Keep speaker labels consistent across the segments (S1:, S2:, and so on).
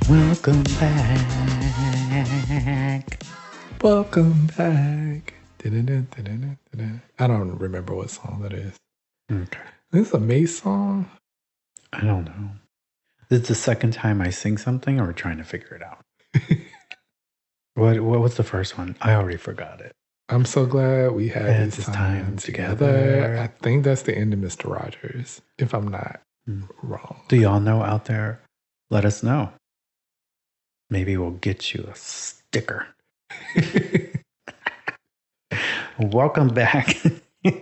S1: Welcome back.
S2: Welcome back. I don't remember what song that is.
S1: Okay.
S2: This is a Mace song?
S1: I don't know. This is the second time I sing something, or we're trying to figure it out. What was the first one? I already forgot it.
S2: I'm so glad we had this time together. I think that's the end of Mr. Rogers, if I'm not wrong.
S1: Do y'all know out there? Let us know. Maybe we'll get you a sticker. Welcome back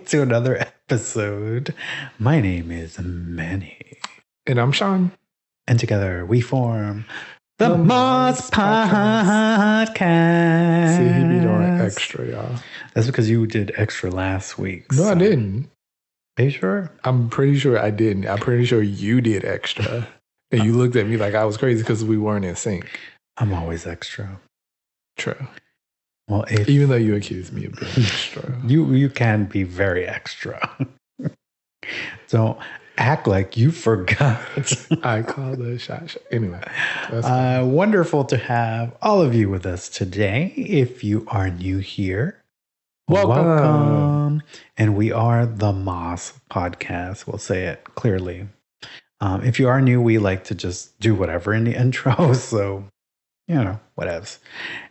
S1: to another episode. My name is Manny.
S2: And I'm Shawn.
S1: And together we form the Moss Podcast.
S2: See, he be doing extra, y'all.
S1: That's because you did extra last week.
S2: No, I didn't.
S1: Are you sure?
S2: I'm pretty sure I didn't. I'm pretty sure you did extra. And you looked at me like I was crazy because we weren't in sync.
S1: I'm always extra.
S2: True.
S1: Well,
S2: even though you accused me of being extra.
S1: You can be very extra. So act like you forgot.
S2: I called the shot. Anyway.
S1: Wonderful to have all of you with us today. If you are new here, welcome. And we are the Moss Podcast. We'll say it clearly. If you are new, we like to just do whatever in the intro. So, whatevs.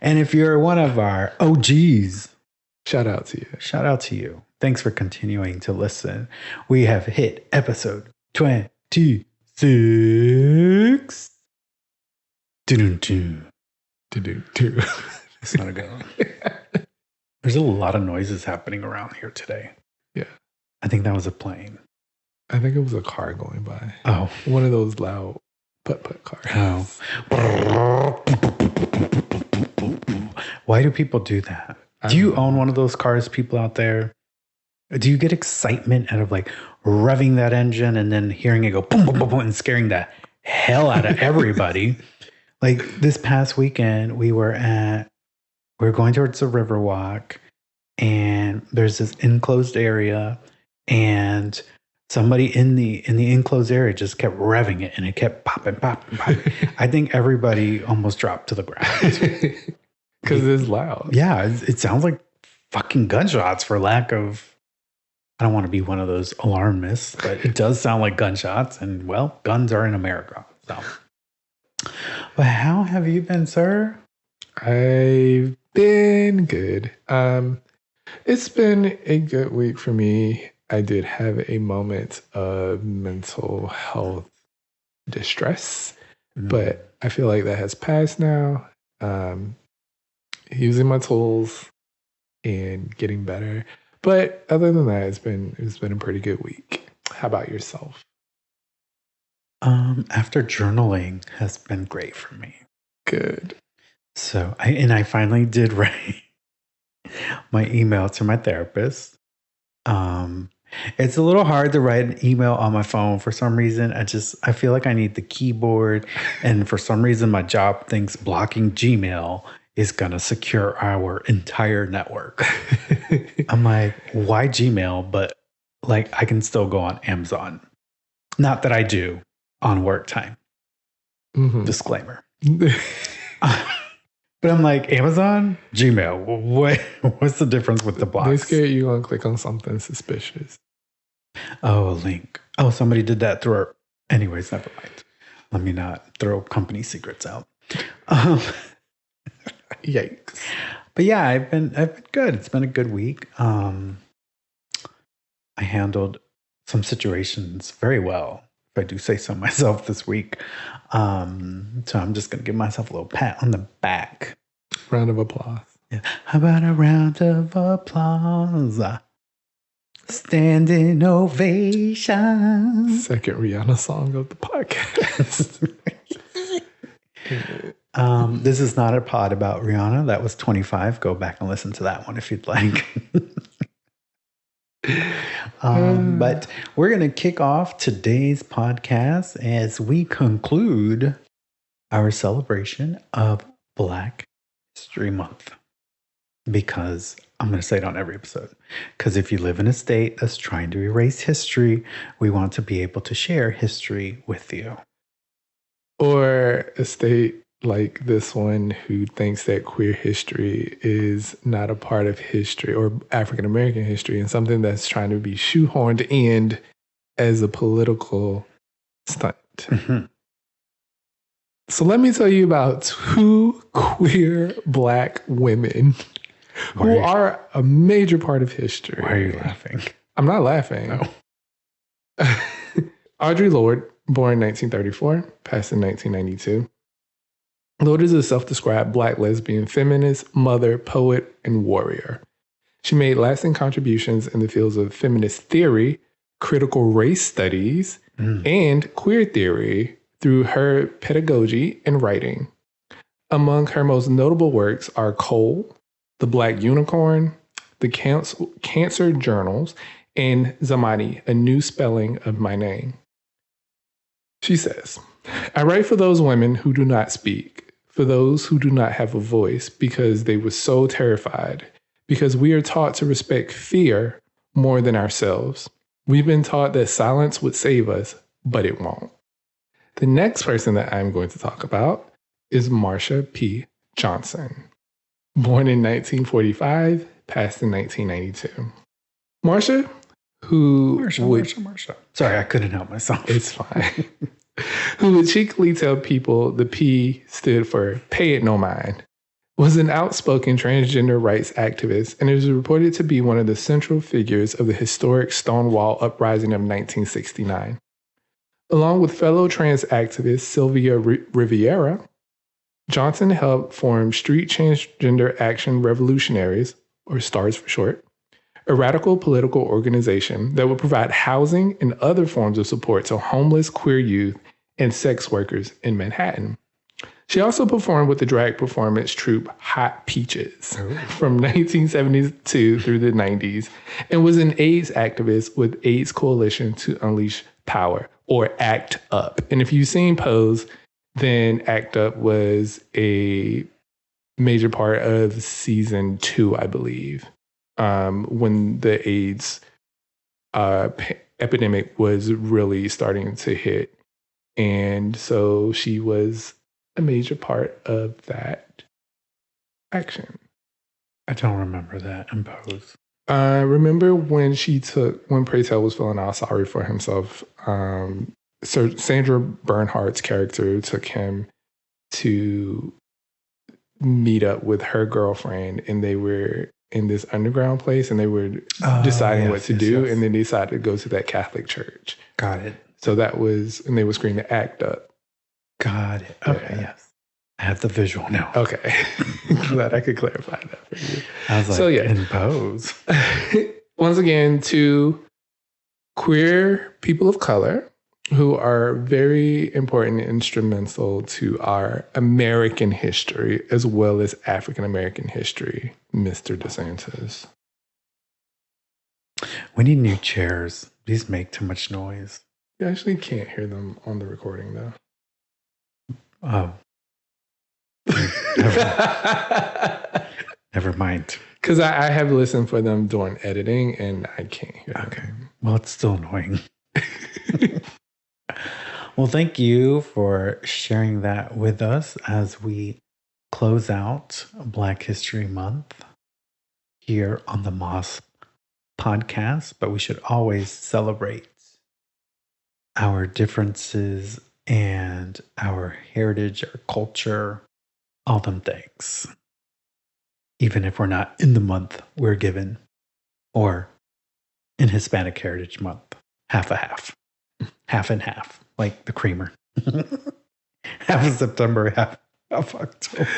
S1: And if you're one of our OGs,
S2: shout out to you.
S1: Shout out to you. Thanks for continuing to listen. We have hit episode 26. Do-do-do.
S2: Do-do-do.
S1: It's not a good one. There's a lot of noises happening around here today.
S2: Yeah.
S1: I think that was a plane.
S2: I think it was a car going by.
S1: Oh.
S2: One of those loud putt-putt cars.
S1: Oh. Why do people do that? Do you own one of those cars, people out there? Do you get excitement out of like revving that engine and then hearing it go boom, boom, boom, boom, and scaring the hell out of everybody? Like this past weekend, we were going towards the Riverwalk, and there's this enclosed area, and somebody in the enclosed area just kept revving it, and it kept popping. I think everybody almost dropped to the ground.
S2: Because it's loud.
S1: Yeah, it sounds like fucking gunshots for lack of... I don't want to be one of those alarmists, but it does sound like gunshots. And, well, guns are in America. So, but how have you been, sir?
S2: I've been good. It's been a good week for me. I did have a moment of mental health distress, but I feel like that has passed now. Using my tools and getting better. But other than that, it's been a pretty good week. How about yourself?
S1: After journaling has been great for me.
S2: Good.
S1: So I finally did write my email to my therapist. It's a little hard to write an email on my phone for some reason. I feel like I need the keyboard, and for some reason my job thinks blocking Gmail is going to secure our entire network. I'm like, why Gmail? But like, I can still go on Amazon. Not that I do on work time. Mm-hmm. Disclaimer. But I'm like, Amazon, Gmail. What's the difference with the blocks?
S2: They scared you going to click on something suspicious.
S1: Oh, a link. Oh, somebody did that through our... Anyways, never mind. Let me not throw company secrets out.
S2: Yikes.
S1: But yeah, I've been good. It's been a good week. I handled some situations very well, if I do say so myself, this week. So I'm just going to give myself a little pat on the back.
S2: Round of applause.
S1: Yeah. How about a round of applause? Standing ovation.
S2: Second Rihanna song of the podcast.
S1: This is not a pod about Rihanna. That was 25. Go back and listen to that one if you'd like. But we're going to kick off today's podcast as we conclude our celebration of Black History Month. Because I'm going to say it on every episode. Because if you live in a state that's trying to erase history, we want to be able to share history with you.
S2: Or a state like this one who thinks that queer history is not a part of history or African American history and something that's trying to be shoehorned in as a political stunt.
S1: Mm-hmm.
S2: So let me tell you about two queer Black women who are a major part of history.
S1: Why are you laughing?
S2: I'm not laughing.
S1: No.
S2: Audre Lorde, born in 1934, passed in 1992. Lorde is a self-described Black lesbian feminist, mother, poet, and warrior. She made lasting contributions in the fields of feminist theory, critical race studies, and queer theory through her pedagogy and writing. Among her most notable works are Coal, The Black Unicorn, The Cancer Journals, and Zamani, A New Spelling of My Name. She says, I write for those women who do not speak, for those who do not have a voice because they were so terrified, because we are taught to respect fear more than ourselves. We've been taught that silence would save us, but it won't. The next person that I'm going to talk about is Marsha P. Johnson, born in 1945, passed in 1992. Marsha,
S1: Marsha. Sorry, I couldn't help myself.
S2: It's fine. Who would cheekily tell people the P stood for Pay It No Mind, was an outspoken transgender rights activist and is reported to be one of the central figures of the historic Stonewall Uprising of 1969. Along with fellow trans activist Sylvia Riviera, Johnson helped form Street Transgender Action Revolutionaries, or STARS for short, a radical political organization that would provide housing and other forms of support to homeless queer youth and sex workers in Manhattan. She also performed with the drag performance troupe Hot Peaches from 1972 through the 90s and was an AIDS activist with AIDS Coalition to Unleash Power, or ACT UP. And if you've seen Pose, then ACT UP was a major part of season 2, I believe, when the AIDS epidemic was really starting to hit. And so she was a major part of that action.
S1: I don't remember that in Pose.
S2: I remember when Pray Tell was feeling all sorry for himself, Sandra Bernhardt's character took him to meet up with her girlfriend, and they were in this underground place, and they were deciding what to do, and then they decided to go to that Catholic church.
S1: Got it.
S2: So that was, and they were screaming ACT UP.
S1: Got it. Okay, yeah. Yes. I have the visual now.
S2: Okay. Glad I could clarify that for you.
S1: I was like, so, in Pose.
S2: Once again, two queer people of color who are very important and instrumental to our American history as well as African American history, Mr. DeSantis.
S1: We need new chairs. These make too much noise.
S2: You actually can't hear them on the recording, though.
S1: Oh. Never mind.
S2: Because I have listened for them during editing, and I can't hear them.
S1: Okay. Well, it's still annoying. Well, thank you for sharing that with us as we close out Black History Month here on the Moss podcast. But we should always celebrate our differences and our heritage, our culture, all them things. Even if we're not in the month we're given, or in Hispanic Heritage Month, half a half. Half and half, like the creamer. Half of September, half of October.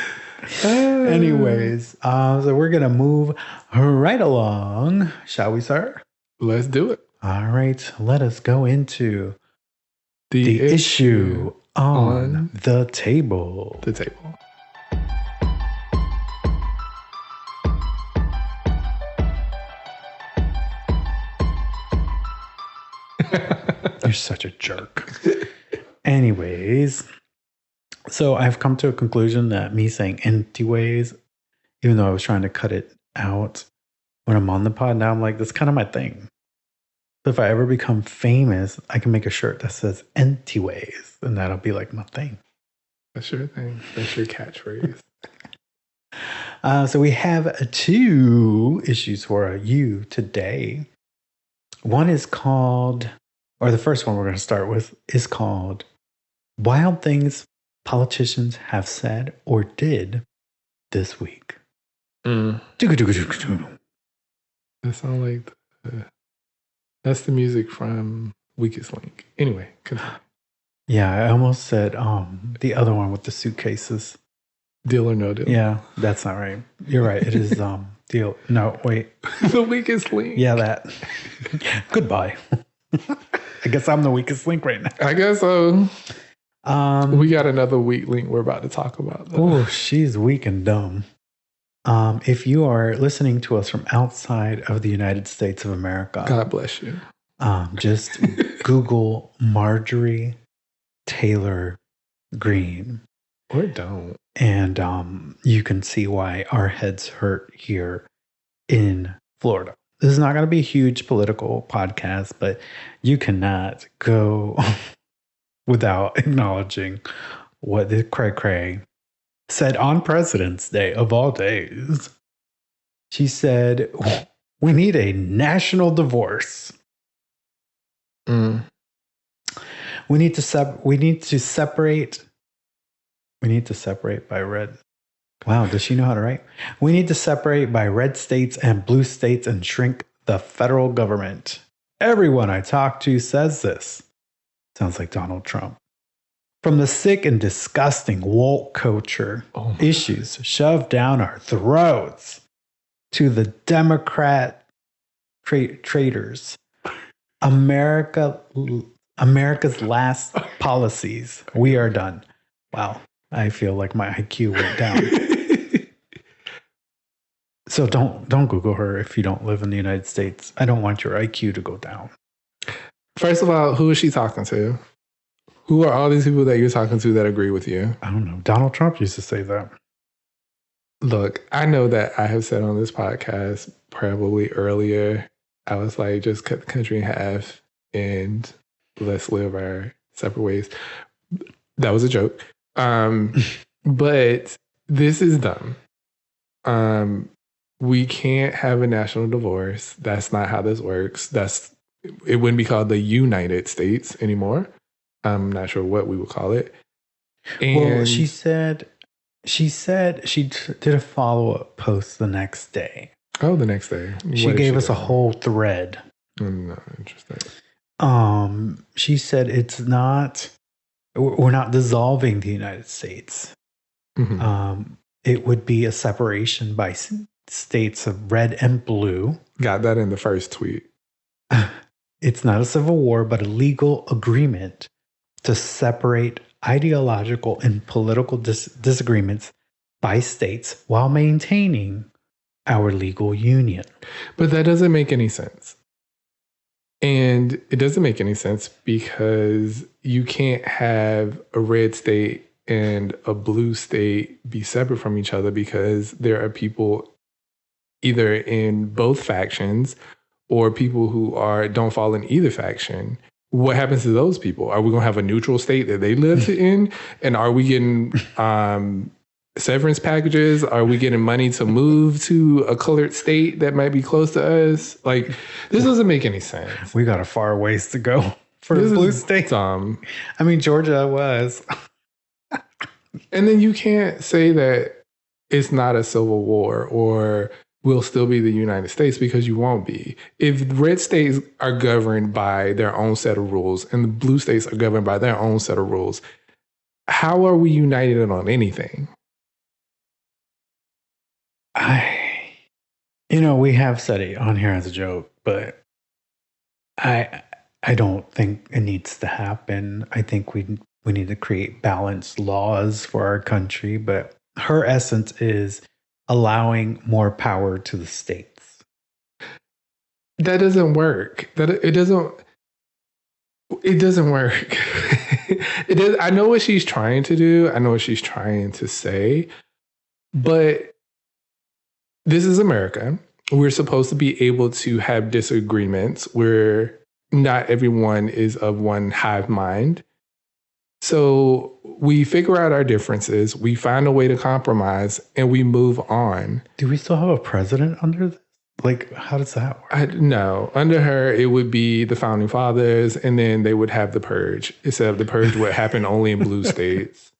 S1: Anyways, so we're going to move right along, shall we, sir?
S2: Let's do it.
S1: All right, let us go into the issue on the table.
S2: The table.
S1: You're such a jerk. Anyways, so I've come to a conclusion that me saying anyways, even though I was trying to cut it out when I'm on the pod, now I'm like, that's kind of my thing. So if I ever become famous, I can make a shirt that says anyways, and that'll be like my thing.
S2: That's your thing. That's your catchphrase.
S1: So we have 2 issues for you today. One is called, or the first one we're going to start with is called Wild Things Politicians Have Said or Did This Week.
S2: That sounds like that's the music from Weakest Link. Anyway, continue.
S1: Yeah, I almost said the other one with the suitcases.
S2: Deal or No Deal.
S1: Yeah, that's not right. You're right. It is Deal. No, wait.
S2: The Weakest Link.
S1: Yeah, that. Goodbye. I guess I'm the weakest link right now.
S2: I guess so. We got another weak link we're about to talk about.
S1: Oh, she's weak and dumb. If you are listening to us from outside of the United States of America,
S2: God bless you.
S1: Just Google Marjorie Taylor Greene.
S2: Or don't.
S1: And you can see why our heads hurt here in Florida. This is not going to be a huge political podcast, but you cannot go without acknowledging what the cray-cray said on President's Day of all days. She said, we need a national divorce. We need to separate by red. Wow, does she know how to write? We need to separate by red states and blue states and shrink the federal government. Everyone I talk to says this. Sounds like Donald Trump. From the sick and disgusting woke culture issues shoved down our throats to the Democrat traitors, America's last policies. We are done. Wow. I feel like my IQ went down. So don't Google her if you don't live in the United States. I don't want your IQ to go down.
S2: First of all, who is she talking to? Who are all these people that you're talking to that agree with you?
S1: I don't know. Donald Trump used to say that.
S2: Look, I know that I have said on this podcast probably earlier, I was like, just cut the country in half and let's live our separate ways. That was a joke. But this is dumb. We can't have a national divorce. That's not how this works. It wouldn't be called the United States anymore. I'm not sure what we would call it. And
S1: well, she said she did a follow-up post the next day.
S2: Oh, the next day.
S1: She gave us a whole thread.
S2: No, interesting.
S1: She said we're not dissolving the United States. Mm-hmm. It would be a separation by states of red and blue.
S2: Got that in the first tweet.
S1: It's not a civil war, but a legal agreement to separate ideological and political disagreements by states while maintaining our legal union.
S2: But that doesn't make any sense. And it doesn't make any sense because you can't have a red state and a blue state be separate from each other because there are people either in both factions or people who don't fall in either faction. What happens to those people? Are we going to have a neutral state that they live in? And are we getting severance packages? Are we getting money to move to a colored state that might be close to us? Like, this doesn't make any sense.
S1: We got a far ways to go for a blue state. I mean, Georgia was.
S2: And then you can't say that it's not a civil war or will still be the United States because you won't be. If red states are governed by their own set of rules and the blue states are governed by their own set of rules, how are we united on anything?
S1: We have said it on here as a joke, but I don't think it needs to happen. I think we need to create balanced laws for our country, but her essence is allowing more power to the states.
S2: That doesn't work. It doesn't work. I know what she's trying to do. I know what she's trying to say, but this is America. We're supposed to be able to have disagreements where not everyone is of one hive mind. So we figure out our differences, we find a way to compromise, and we move on.
S1: Do we still have a president under this? Like, how does that work?
S2: No, under her, it would be the founding fathers, and then they would have the purge, except the purge would happen only in blue states.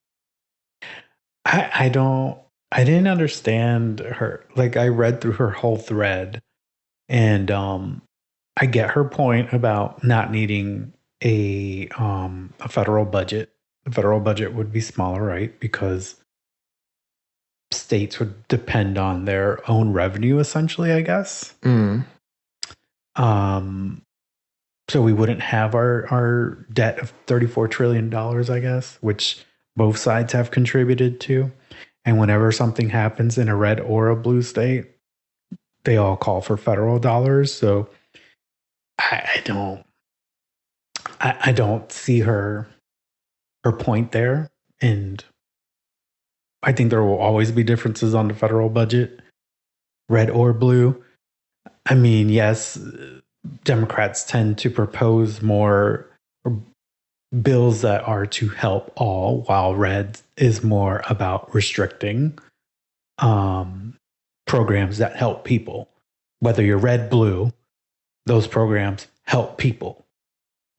S1: I didn't understand her. Like, I read through her whole thread, and I get her point about not needing a federal budget. The federal budget would be smaller, right? Because states would depend on their own revenue, essentially, I guess. So we wouldn't have our debt of $34 trillion, I guess, which both sides have contributed to. And whenever something happens in a red or a blue state, they all call for federal dollars. So I don't see her point there. And I think there will always be differences on the federal budget, red or blue. I mean, yes, Democrats tend to propose more bills that are to help all, while red is more about restricting programs that help people. Whether you're red, blue, those programs help people.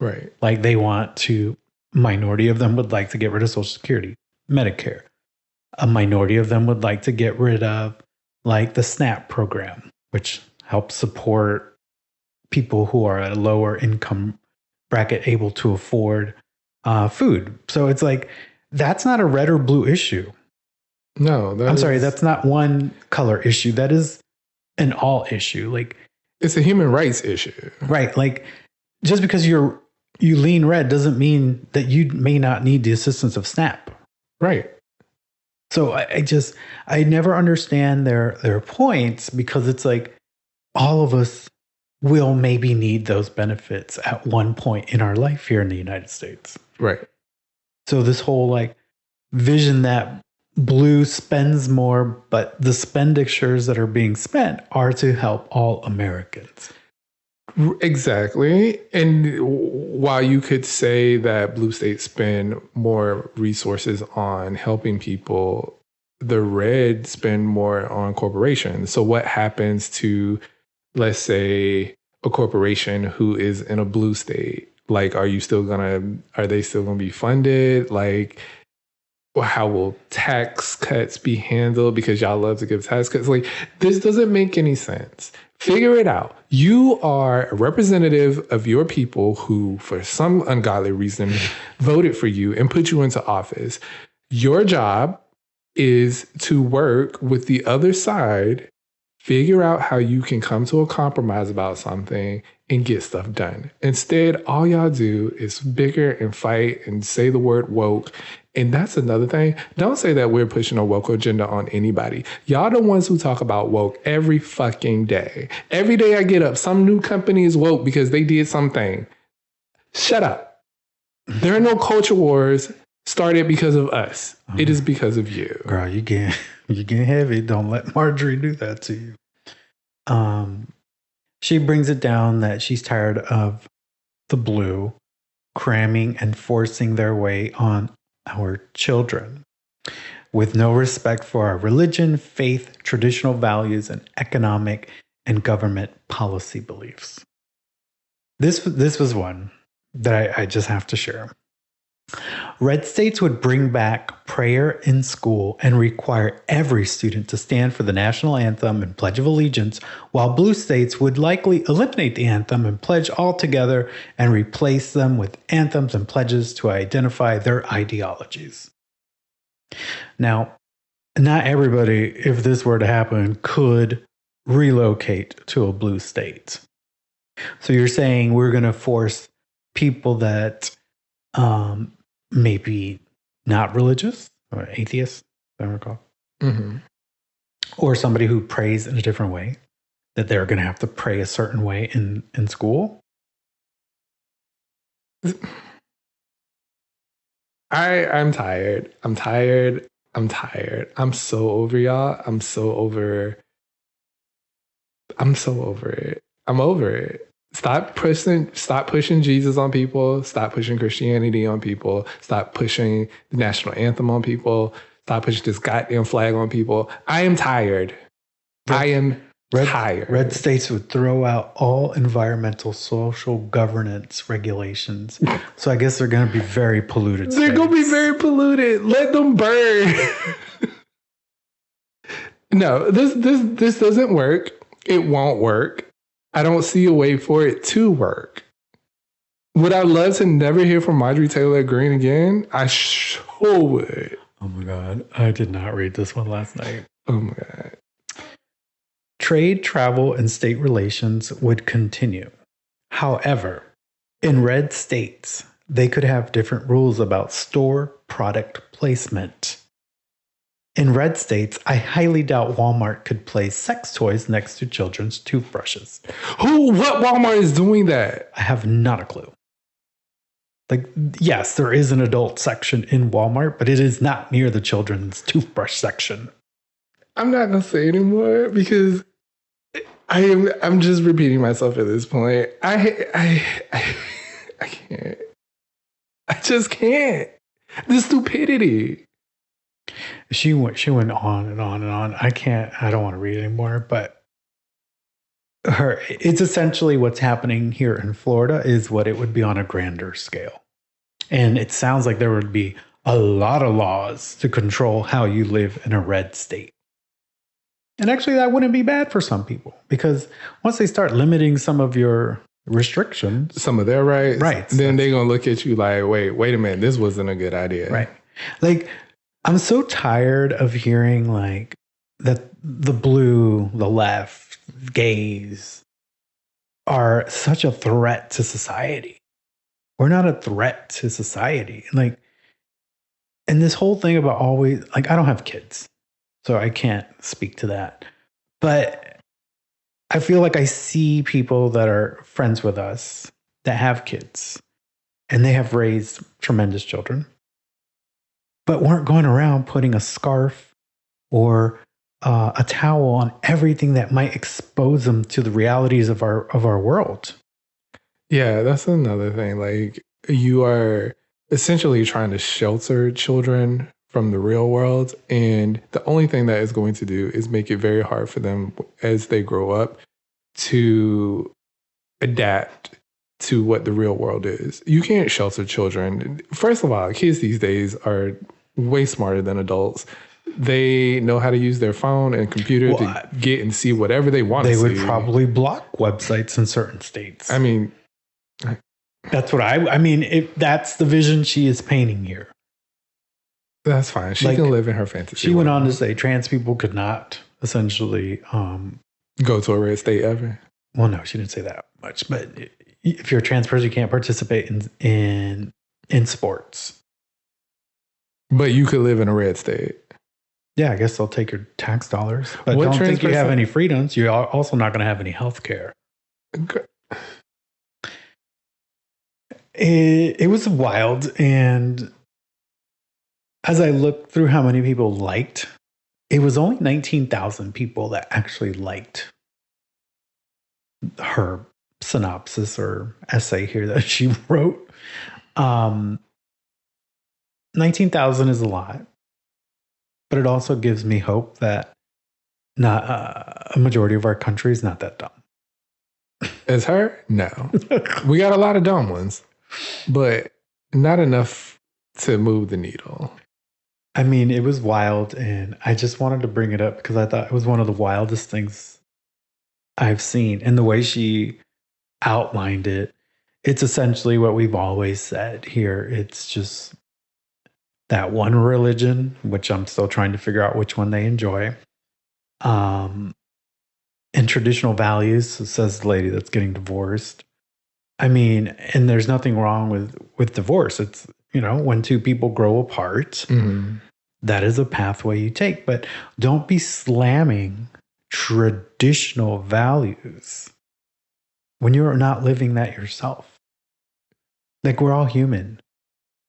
S2: Right.
S1: Like they want to, minority of them would like to get rid of Social Security, Medicare. A minority of them would like to get rid of like the SNAP program, which helps support people who are at a lower income bracket able to afford food. So it's like, that's not a red or blue issue.
S2: No,
S1: sorry, that's not one color issue. That is an all issue. Like,
S2: it's a human rights issue.
S1: Right. Like, just because you lean red doesn't mean that you may not need the assistance of SNAP.
S2: Right.
S1: So I never understand their points, because it's like all of us will maybe need those benefits at one point in our life here in the United States.
S2: Right.
S1: So this whole like vision that blue spends more, but the expenditures that are being spent are to help all Americans.
S2: Exactly. And while you could say that blue states spend more resources on helping people, the red spend more on corporations. So what happens to, let's say, a corporation who is in a blue state? Like, are they still gonna be funded? Like, how will tax cuts be handled? Because y'all love to give tax cuts. Like, this doesn't make any sense. Figure it out. You are a representative of your people who, for some ungodly reason, voted for you and put you into office. Your job is to work with the other side, figure out how you can come to a compromise about something and get stuff done. Instead, all y'all do is bicker and fight and say the word woke. And that's another thing. Don't say that we're pushing a woke agenda on anybody. Y'all the ones who talk about woke every fucking day. Every day I get up, some new company is woke because they did something. Shut up. There are no culture wars started because of us. It is because of you.
S1: Girl, you getting heavy. Don't let Marjorie do that to you. She brings it down that she's tired of the blue cramming and forcing their way on our children with no respect for our religion, faith, traditional values, and economic and government policy beliefs. This was one that I just have to share. Red states would bring back prayer in school and require every student to stand for the national anthem and Pledge of Allegiance, while blue states would likely eliminate the anthem and pledge altogether and replace them with anthems and pledges to identify their ideologies. Now, not everybody, if this were to happen, could relocate to a blue state. So you're saying we're going to force people that maybe not religious or atheists, if I recall, or somebody who prays in a different way, that they're going to have to pray a certain way in school?
S2: I'm tired. I'm so over y'all. I'm so over it. I'm over it. Stop pushing Jesus on people. Stop pushing Christianity on people. Stop pushing the national anthem on people. Stop pushing this goddamn flag on people. I am tired. I am tired.
S1: Red states would throw out all environmental, social governance regulations. So I guess they're going to be very polluted.
S2: They're going to be very polluted. Let them burn. No, this doesn't work. It won't work. I don't see a way for it to work. Would I love to never hear from Marjorie Taylor Greene again? I sure would.
S1: Oh my God. I did not read this one last night.
S2: Oh my God.
S1: Trade, travel, and state relations would continue. However, in red states, they could have different rules about store product placement. In red states, I highly doubt Walmart could place sex toys next to children's toothbrushes.
S2: What Walmart is doing that?
S1: I have not a clue. Like, yes, there is an adult section in Walmart, but it is not near the children's toothbrush section. I'm
S2: not going to say anymore because I'm just repeating myself at this point. I can't. I just can't. The stupidity.
S1: She went on and on and on. I don't want to read anymore, but it's essentially what's happening here in Florida is what it would be on a grander scale. And it sounds like there would be a lot of laws to control how you live in a red state. And actually that wouldn't be bad for some people because once they start limiting some of your restrictions,
S2: some of their rights, then they're going to look at you like, wait a minute, this wasn't a good idea.
S1: Right. Like, I'm so tired of hearing like that the blue, the left, gays are such a threat to society. We're not a threat to society. Like, and this whole thing about always, like, I don't have kids, so I can't speak to that. But I feel like I see people that are friends with us that have kids and they have raised tremendous children, but weren't going around putting a scarf or a towel on everything that might expose them to the realities of our world.
S2: Yeah, that's another thing. Like, you are essentially trying to shelter children from the real world. And the only thing that is going to do is make it very hard for them as they grow up to adapt to what the real world is. You can't shelter children. First of all, kids these days are way smarter than adults. They know how to use their phone and computer to get and see whatever they want to see.
S1: They would probably block websites in certain states.
S2: I mean,
S1: that's what I mean, if that's the vision she is painting here.
S2: That's fine. She can live in her fantasy.
S1: She went on to say trans people could not essentially
S2: go to a red state ever.
S1: Well, no, she didn't say that much. But if you're a trans person, you can't participate in sports.
S2: But you could live in a red state.
S1: Yeah, I guess they'll take your tax dollars. But don't think you have any freedoms. You're also not going to have any health care. It was wild. And as I looked through how many people liked, it was only 19,000 people that actually liked her synopsis or essay here that she wrote. 19,000 is a lot, but it also gives me hope that not a majority of our country is not that dumb.
S2: As her? No. We got a lot of dumb ones, but not enough to move the needle.
S1: I mean, it was wild, and I just wanted to bring it up because I thought it was one of the wildest things I've seen. And the way she outlined it, it's essentially what we've always said here. It's just that one religion, which I'm still trying to figure out which one they enjoy. And traditional values, says the lady that's getting divorced. I mean, and there's nothing wrong with divorce. It's, when two people grow apart, that is a pathway you take. But don't be slamming traditional values when you're not living that yourself. Like, we're all human.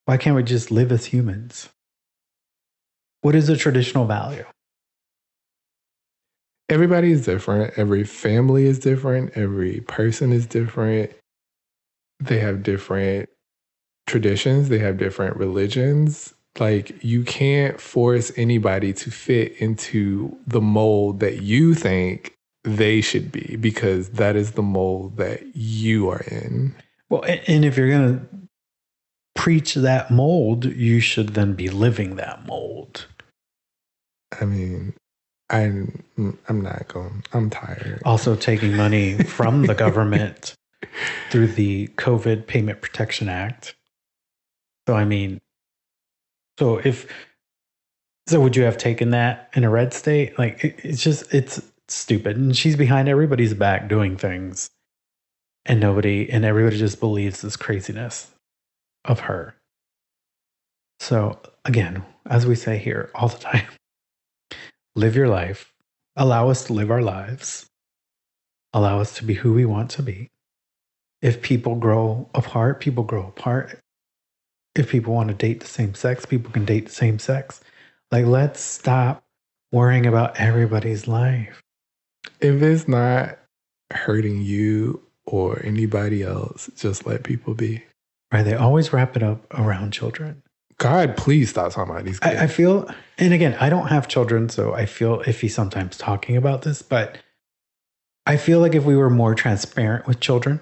S1: Why can't we just live as humans? What is a traditional value?
S2: everybody is different. Every family is different. Every person is different. They have different traditions. They have different religions. Like, you can't force anybody to fit into the mold that you think they should be, because that is the mold that you are in.
S1: Well, and if you're going to preach that mold, you should then be living that mold.
S2: I mean, I'm not going. I'm tired.
S1: Also taking money from the government through the COVID Payment Protection Act. So, I mean, so would you have taken that in a red state? Like, it's stupid. And she's behind everybody's back doing things. And everybody just believes this craziness of her. So, again, as we say here all the time, live your life. Allow us to live our lives. Allow us to be who we want to be. If people grow apart, people grow apart. If people want to date the same sex, people can date the same sex. Like, let's stop worrying about everybody's life.
S2: If it's not hurting you or anybody else, just let people be.
S1: Right? They always wrap it up around children.
S2: God, please stop talking about these kids.
S1: I feel, and again, I don't have children, so I feel iffy sometimes talking about this, but I feel like if we were more transparent with children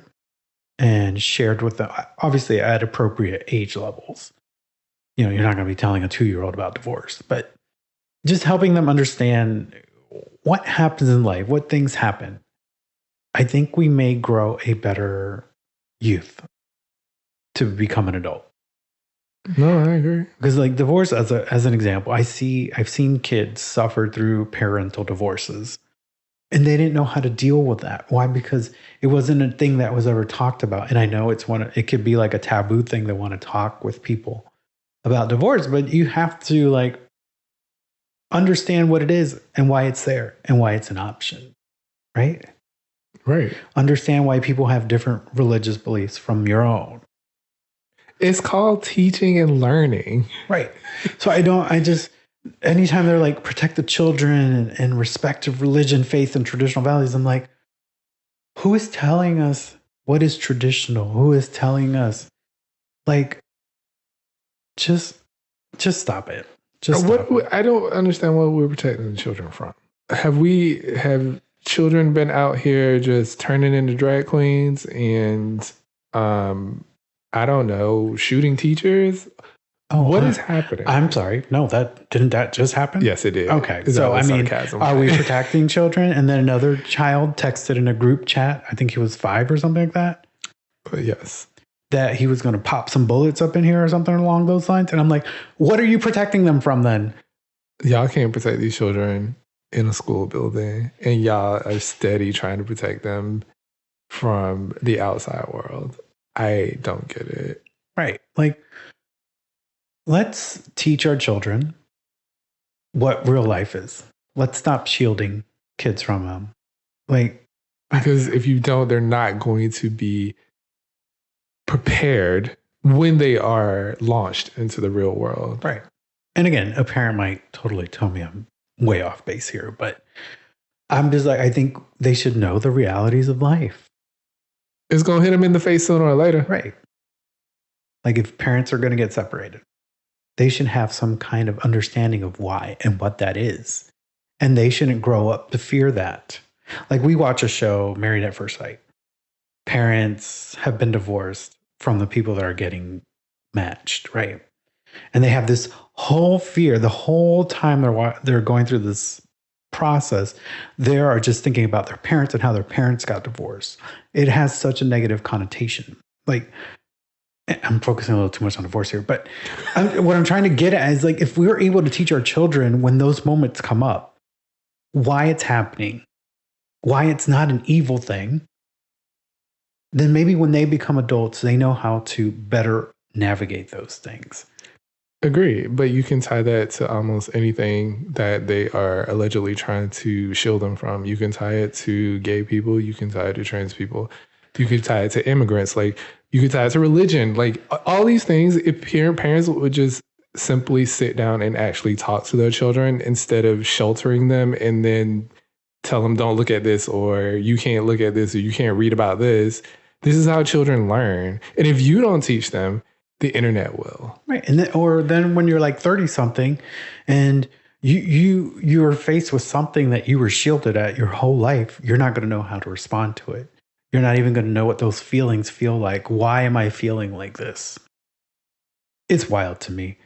S1: and shared with them, obviously at appropriate age levels, you're not going to be telling a 2-year-old about divorce, but just helping them understand what happens in life, what things happen. I think we may grow a better youth to become an adult.
S2: No, I agree.
S1: Because like divorce, as an example, I've seen kids suffer through parental divorces, and they didn't know how to deal with that. Why? Because it wasn't a thing that was ever talked about. And I know it could be like a taboo thing to want to talk with people about divorce, but you have to like understand what it is and why it's there and why it's an option, right?
S2: Right.
S1: Understand why people have different religious beliefs from your own.
S2: It's called teaching and learning.
S1: Right. So anytime they're like, protect the children and respect of religion, faith, and traditional values, I'm like, who is telling us what is traditional? Who is telling us, like, just stop it.
S2: I don't understand what we're protecting the children from. Have children been out here just turning into drag queens and I don't know, shooting teachers?
S1: Oh,
S2: what is happening?
S1: I'm sorry. No, didn't that just happen?
S2: Yes, it did.
S1: Okay. So, I mean, are we protecting children? And then another child texted in a group chat, I think he was 5 or something like that.
S2: Yes.
S1: That he was going to pop some bullets up in here or something along those lines. And I'm like, what are you protecting them from then?
S2: Y'all can't protect these children in a school building. And y'all are steady trying to protect them from the outside world. I don't get it.
S1: Right. Like, let's teach our children what real life is. Let's stop shielding kids from them. Like,
S2: because if you don't, they're not going to be prepared when they are launched into the real world.
S1: Right. And again, a parent might totally tell me I'm way off base here, but I'm just like, I think they should know the realities of life.
S2: It's going to hit them in the face sooner or later.
S1: Right. Like, if parents are going to get separated, they should have some kind of understanding of why and what that is. And they shouldn't grow up to fear that. Like, we watch a show, Married at First Sight. Parents have been divorced from the people that are getting matched, right? And they have this whole fear the whole time they're going through this process. They are just thinking about their parents and how their parents got divorced. It has such a negative connotation. Like, I'm focusing a little too much on divorce here, but what I'm trying to get at is, like, if we were able to teach our children when those moments come up, why it's happening, why it's not an evil thing, then maybe when they become adults, they know how to better navigate those things.
S2: Agree. But you can tie that to almost anything that they are allegedly trying to shield them from. You can tie it to gay people. You can tie it to trans people. You can tie it to immigrants. Like, you can tie it to religion. Like, all these things, if parents would just simply sit down and actually talk to their children instead of sheltering them and then tell them don't look at this, or you can't look at this, or you can't read about this. This is how children learn. And if you don't teach them, the internet will.
S1: Right. And then when you're like 30 something and you're faced with something that you were shielded at your whole life, you're not going to know how to respond to it. You're not even going to know what those feelings feel like. Why am I feeling like this? It's wild to me.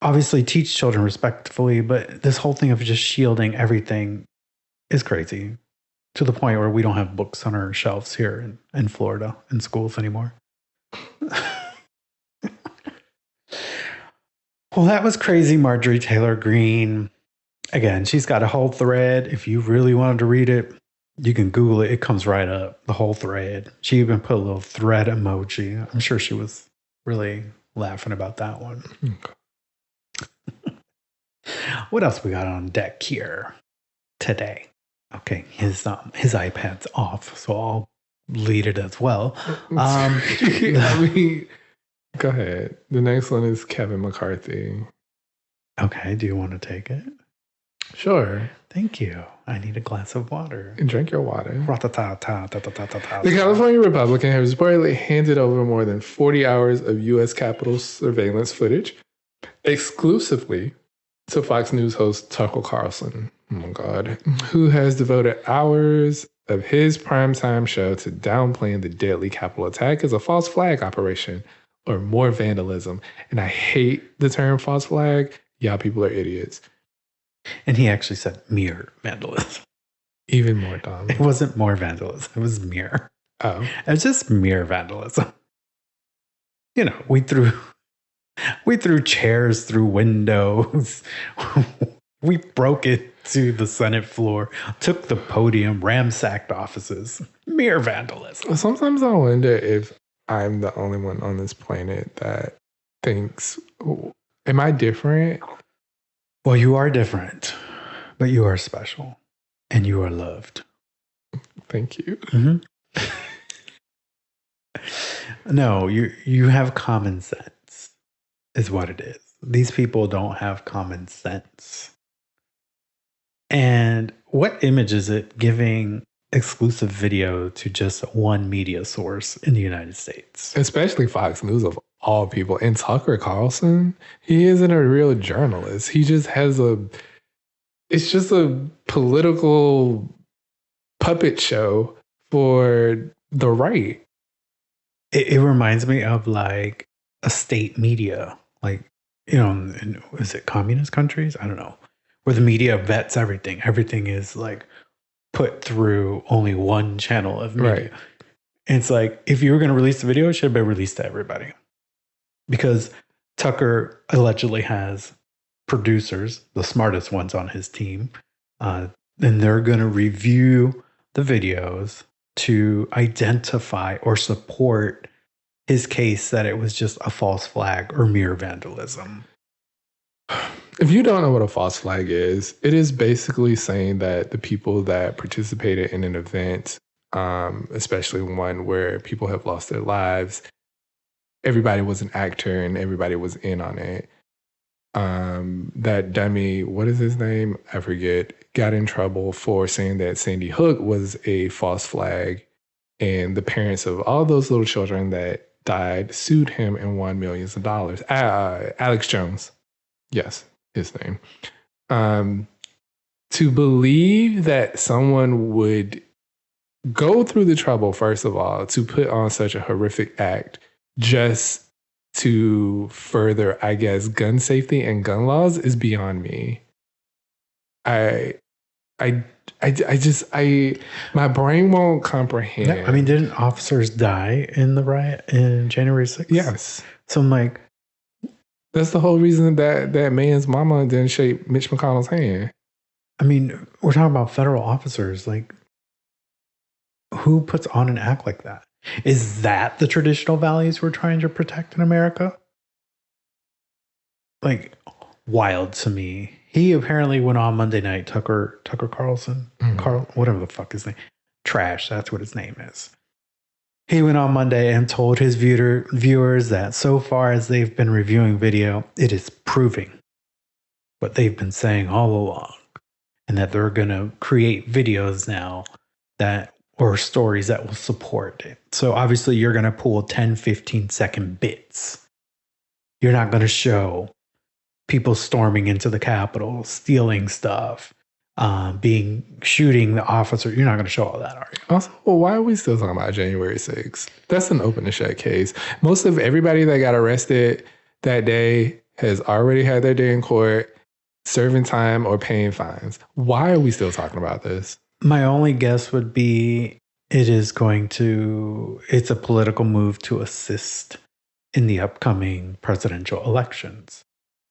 S1: Obviously, teach children respectfully, but this whole thing of just shielding everything is crazy, to the point where we don't have books on our shelves here in Florida in schools anymore. Well, that was crazy, Marjorie Taylor Greene. Again, she's got a whole thread. If you really wanted to read it, you can Google it. It comes right up, the whole thread. She even put a little thread emoji. I'm sure she was really laughing about that one. What else we got on deck here today? Okay, his iPad's off, so I'll lead it as well.
S2: I mean, go ahead. The next one is Kevin McCarthy.
S1: Okay, do you want to take it?
S2: Sure.
S1: Thank you. I need a glass of water.
S2: And drink your water.
S1: The
S2: California Republican has reportedly handed over more than 40 hours of U.S. Capitol surveillance footage exclusively to Fox News host Tucker Carlson. Oh my God. Who has devoted hours of his primetime show to downplaying the deadly Capitol attack as a false flag operation or more vandalism. And I hate the term false flag. Y'all people are idiots.
S1: And he actually said mere vandalism.
S2: Even more dumb.
S1: It wasn't more vandalism. It was mere.
S2: Oh.
S1: It was just mere vandalism. You know, we threw chairs through windows. We broke it to the Senate floor, took the podium, ransacked offices. Mere vandalism.
S2: Sometimes I wonder if I'm the only one on this planet that thinks, am I different?
S1: Well, you are different, but you are special and you are loved.
S2: Thank you.
S1: Mm-hmm. No, you have common sense is what it is. These people don't have common sense. And what image is it giving exclusive video to just one media source in the United States?
S2: Especially Fox News of all people. And Tucker Carlson, he isn't a real journalist. He just has it's just a political puppet show for the right.
S1: It reminds me of like a state media, like, you know, is it communist countries? I don't know. Where the media vets everything. Everything is like put through only one channel of media.
S2: Right.
S1: And it's like, if you were going to release the video, it should have been released to everybody. Because Tucker allegedly has producers, the smartest ones on his team, and they're going to review the videos to identify or support his case that it was just a false flag or mere vandalism.
S2: If you don't know what a false flag is, it is basically saying that the people that participated in an event, especially one where people have lost their lives, everybody was an actor and everybody was in on it. That dummy, what is his name? I forget, got in trouble for saying that Sandy Hook was a false flag. And the parents of all those little children that died sued him and won millions of dollars. Alex Jones. Yes, his name. To believe that someone would go through the trouble, first of all, to put on such a horrific act just to further, I guess, gun safety and gun laws is beyond me. My brain won't comprehend.
S1: Yeah, I mean, didn't officers die in the riot in January 6th?
S2: Yes.
S1: So I'm like,
S2: that's the whole reason that man's mama didn't shake Mitch McConnell's hand.
S1: I mean, we're talking about federal officers. Like, who puts on an act like that? Is that the traditional values we're trying to protect in America? Like, wild to me. He apparently went on Monday night, Tucker Carlson, whatever the fuck his name, Trash, that's what his name is. He went on Monday and told his viewers that so far as they've been reviewing video, it is proving what they've been saying all along. and that they're going to create videos now or stories that will support it. So obviously you're going to pull 10, 15-second bits. You're not going to show people storming into the Capitol, stealing stuff, shooting the officer. You're not going to show all that, are you?
S2: Also, well, why are we still talking about January 6th? That's an open and shut case. Most of everybody that got arrested that day has already had their day in court, serving time or paying fines. Why are we still talking about this?
S1: My only guess would be it's a political move to assist in the upcoming presidential elections,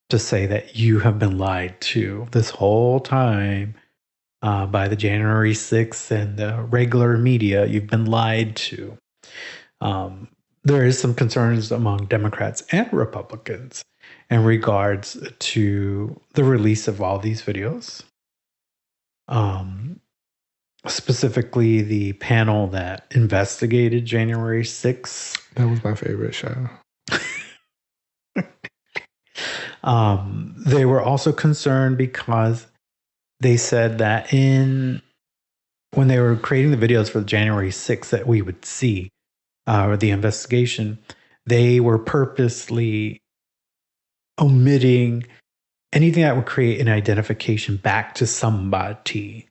S1: to say that you have been lied to this whole time by the January 6th and the regular media. You've been lied to. There is some concerns among Democrats and Republicans in regards to the release of all these videos. Specifically, the panel that investigated January 6th.
S2: That was my favorite show.
S1: They were also concerned because they said that when they were creating the videos for January 6th that we would see, or the investigation, they were purposely omitting anything that would create an identification back to somebody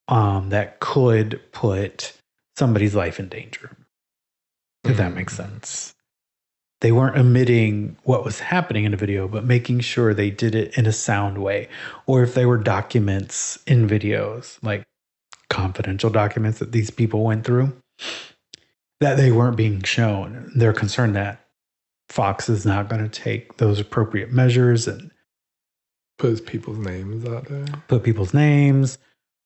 S1: that could put somebody's life in danger, if that makes sense. They weren't omitting what was happening in the video, but making sure they did it in a sound way. Or if they were documents in videos, like confidential documents that these people went through, that they weren't being shown. They're concerned that Fox is not going to take those appropriate measures and
S2: put people's names out there.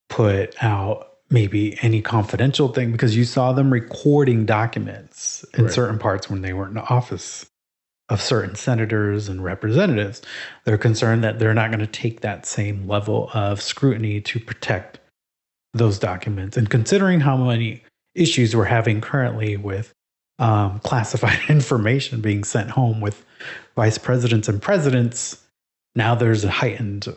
S1: Put out maybe any confidential thing, because you saw them recording documents in certain parts when they weren't in the office of certain senators and representatives. They're concerned that they're not going to take that same level of scrutiny to protect those documents. And considering how many issues we're having currently with classified information being sent home with vice presidents and presidents, now there's a heightened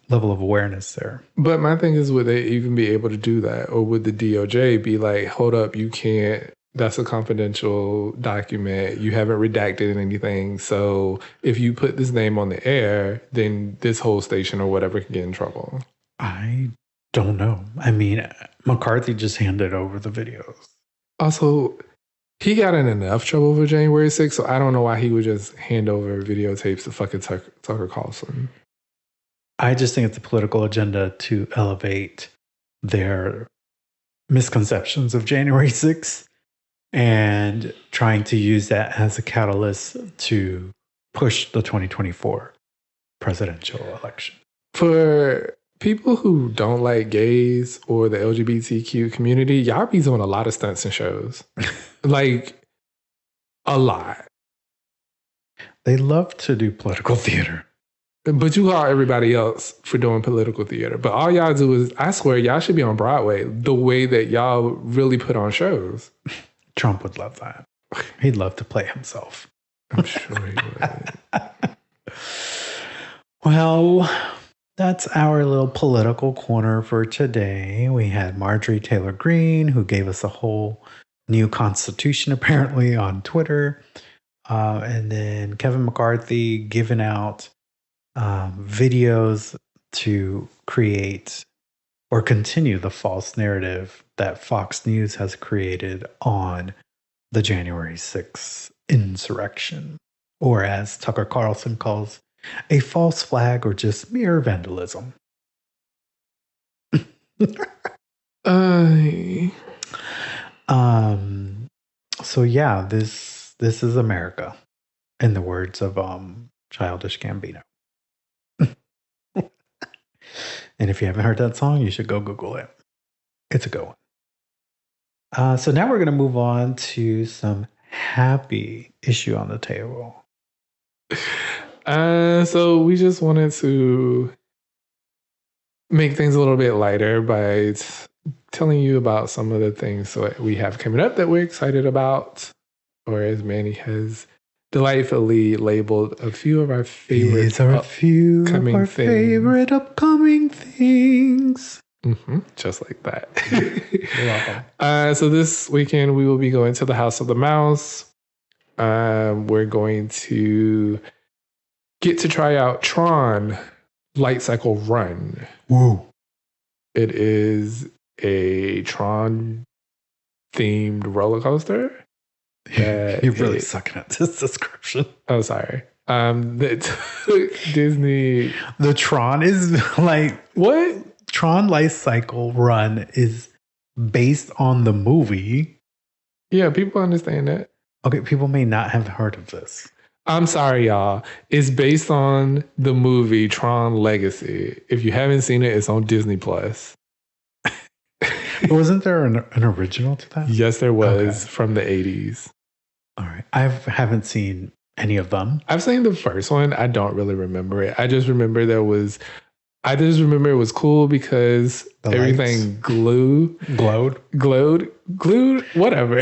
S1: level of awareness there.
S2: But my thing is, would they even be able to do that? Or would the DOJ be like, hold up, you can't, that's a confidential document. You haven't redacted anything. So if you put this name on the air, then this whole station or whatever can get in trouble.
S1: I don't know. I mean, McCarthy just handed over the videos.
S2: Also, he got in enough trouble for January 6th, so I don't know why he would just hand over videotapes to fucking Tucker Carlson.
S1: I just think it's a political agenda to elevate their misconceptions of January 6th and trying to use that as a catalyst to push the 2024 presidential election.
S2: For people who don't like gays or the LGBTQ community, y'all be doing a lot of stunts and shows. Like, a lot.
S1: They love to do political theater.
S2: But you call everybody else for doing political theater. But all y'all do is, I swear, y'all should be on Broadway the way that y'all really put on shows.
S1: Trump would love that. He'd love to play himself.
S2: I'm sure he would.
S1: Well, that's our little political corner for today. We had Marjorie Taylor Greene, who gave us a whole new constitution, apparently, on Twitter. And then Kevin McCarthy giving out videos to create or continue the false narrative that Fox News has created on the January 6th insurrection, or as Tucker Carlson calls, a false flag or just mere vandalism. So yeah, this is America, in the words of Childish Gambino. And if you haven't heard that song, you should go Google it. It's a good one. So now we're going to move on to some happy issue on the table.
S2: So we just wanted to make things a little bit lighter by telling you about some of the things that we have coming up that we're excited about, or as Manny has delightfully labeled a few of our favorite
S1: These are a few of
S2: upcoming
S1: our
S2: things.
S1: favorite upcoming things.
S2: Just like that.
S1: You're welcome.
S2: So this weekend we will be going to the House of the Mouse. We're going to get to try out Tron Light Cycle Run.
S1: Woo.
S2: It is a Tron themed roller coaster.
S1: You're really sucking at this description.
S2: Oh, sorry. Disney.
S1: The Tron is like
S2: What?
S1: Tron Life Cycle Run is based on the movie.
S2: Yeah, people understand that.
S1: Okay, people may not have heard of this.
S2: I'm sorry, y'all. It's based on the movie Tron Legacy. If you haven't seen it, it's on Disney Plus.
S1: Wasn't there an original to that?
S2: Yes, there was from the 80s.
S1: All right. I haven't seen any of them.
S2: I've seen the first one. I don't really remember it. I just remember it was cool because
S1: The
S2: everything
S1: glowed,
S2: whatever.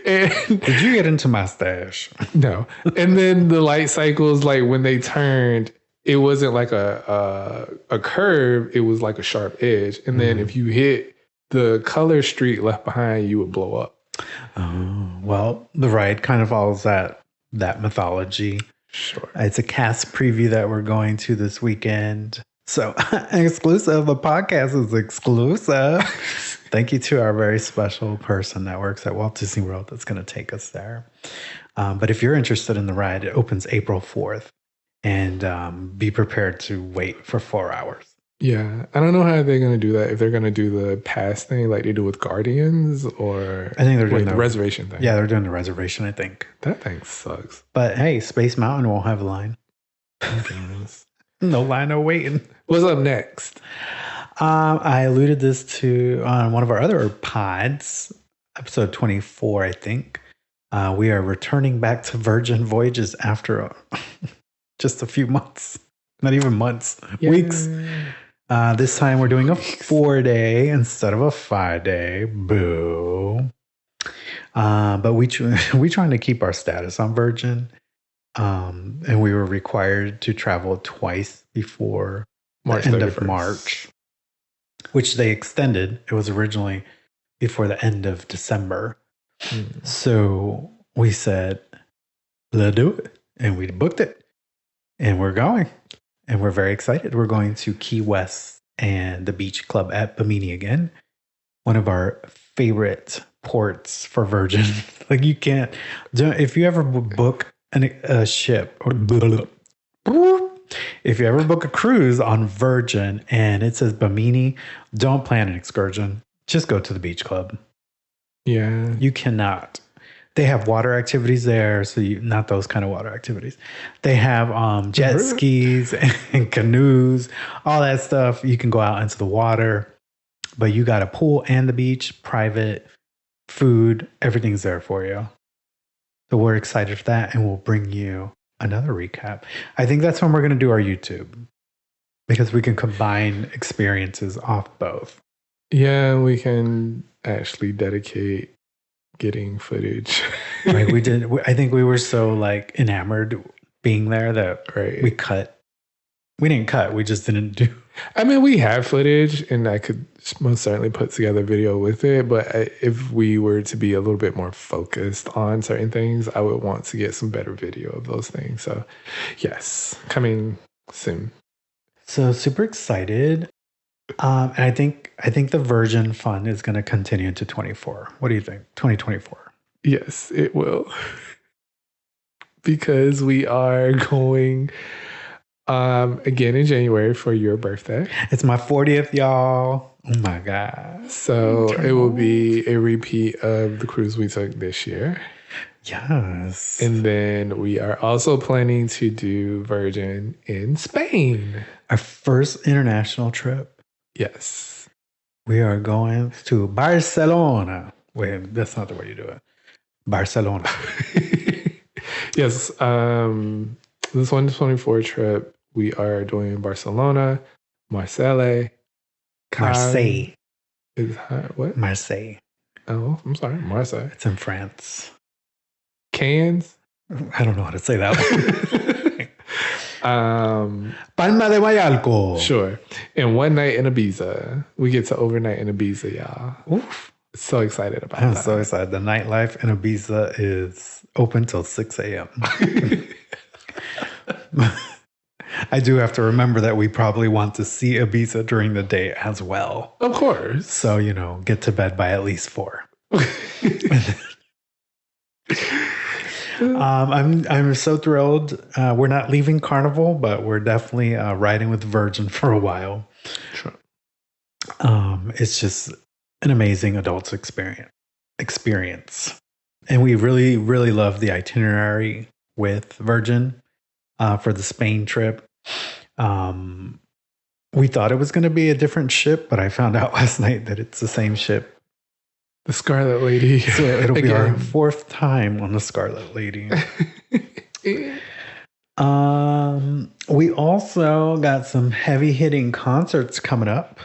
S2: And
S1: did you get into my stash?
S2: No. And then the light cycles, like when they turned, it wasn't like a curve. It was like a sharp edge. And then if you hit the color streak left behind, you would blow up.
S1: Oh, well, the ride kind of follows that mythology.
S2: Sure.
S1: It's a cast preview that we're going to this weekend. So exclusive. The podcast is exclusive. Thank you to our very special person that works at Walt Disney World that's going to take us there. But if you're interested in the ride, it opens April 4th. And be prepared to wait for 4 hours.
S2: Yeah. I don't know how they're going to do that. If they're going to do the pass thing like they do with Guardians, or
S1: I think they're doing
S2: the reservation thing.
S1: Yeah, they're doing the reservation, I think.
S2: That thing sucks.
S1: But hey, Space Mountain won't have a line. No line, no waiting.
S2: What's up next?
S1: I alluded this to on one of our other pods, episode 24, I think. We are returning back to Virgin Voyages after just a few months, not even months, weeks. This time we're doing a 4-day instead of a 5-day. Boo. But we trying to keep our status on Virgin. And we were required to travel twice before the end of March, which they extended. It was originally before the end of December. So we said, let's do it. And we booked it. And we're going. And we're very excited. We're going to Key West and the beach club at Bimini again. One of our favorite ports for Virgin. Like you can't, if you ever book a ship or if you ever book a cruise on Virgin and it says Bimini, don't plan an excursion. Just go to the beach club.
S2: Yeah.
S1: You cannot. They have water activities there, so not those kind of water activities. They have jet skis and canoes, all that stuff. You can go out into the water, but you got a pool and the beach, private, food, everything's there for you. So we're excited for that, and we'll bring you another recap. I think that's when we're going to do our YouTube, because we can combine experiences off both.
S2: Yeah, we can actually dedicate getting footage.
S1: Right, we did. I think we were so like enamored being there that we cut. We didn't cut. We just didn't do.
S2: I mean, we have footage, and I could most certainly put together a video with it. But if we were to be a little bit more focused on certain things, I would want to get some better video of those things. So, yes, coming soon.
S1: So super excited. And I think the Virgin fun is going to continue into 24. What do you think? 2024.
S2: Yes, it will. Because we are going again in January for your birthday.
S1: It's my 40th, y'all. Oh my God.
S2: So it will be a repeat of the cruise we took this year.
S1: Yes.
S2: And then we are also planning to do Virgin in Spain.
S1: Our first international trip.
S2: Yes.
S1: We are going to Barcelona. Wait, that's not the way you do it. Barcelona.
S2: Yes. This 124 trip, we are doing Barcelona, Marseille.
S1: Marseille.
S2: What?
S1: Marseille.
S2: Oh, I'm sorry. Marseille.
S1: It's in France.
S2: Cannes.
S1: I don't know how to say that one.
S2: Palma
S1: de Mallorca.
S2: Sure. And one night in Ibiza. We get to overnight in Ibiza, y'all. Oof. So excited about that.
S1: I'm so excited. The nightlife in Ibiza is open till 6 a.m. I do have to remember that we probably want to see Ibiza during the day as well.
S2: Of course.
S1: So, get to bed by at least 4. I'm so thrilled. We're not leaving Carnival, but we're definitely riding with Virgin for a while.
S2: Sure.
S1: It's just an amazing adult experience. And we really, really love the itinerary with Virgin for the Spain trip. We thought it was going to be a different ship, but I found out last night that it's the same ship.
S2: The Scarlet Lady.
S1: So it'll be our 4th time on the Scarlet Lady. We also got some heavy hitting concerts coming up.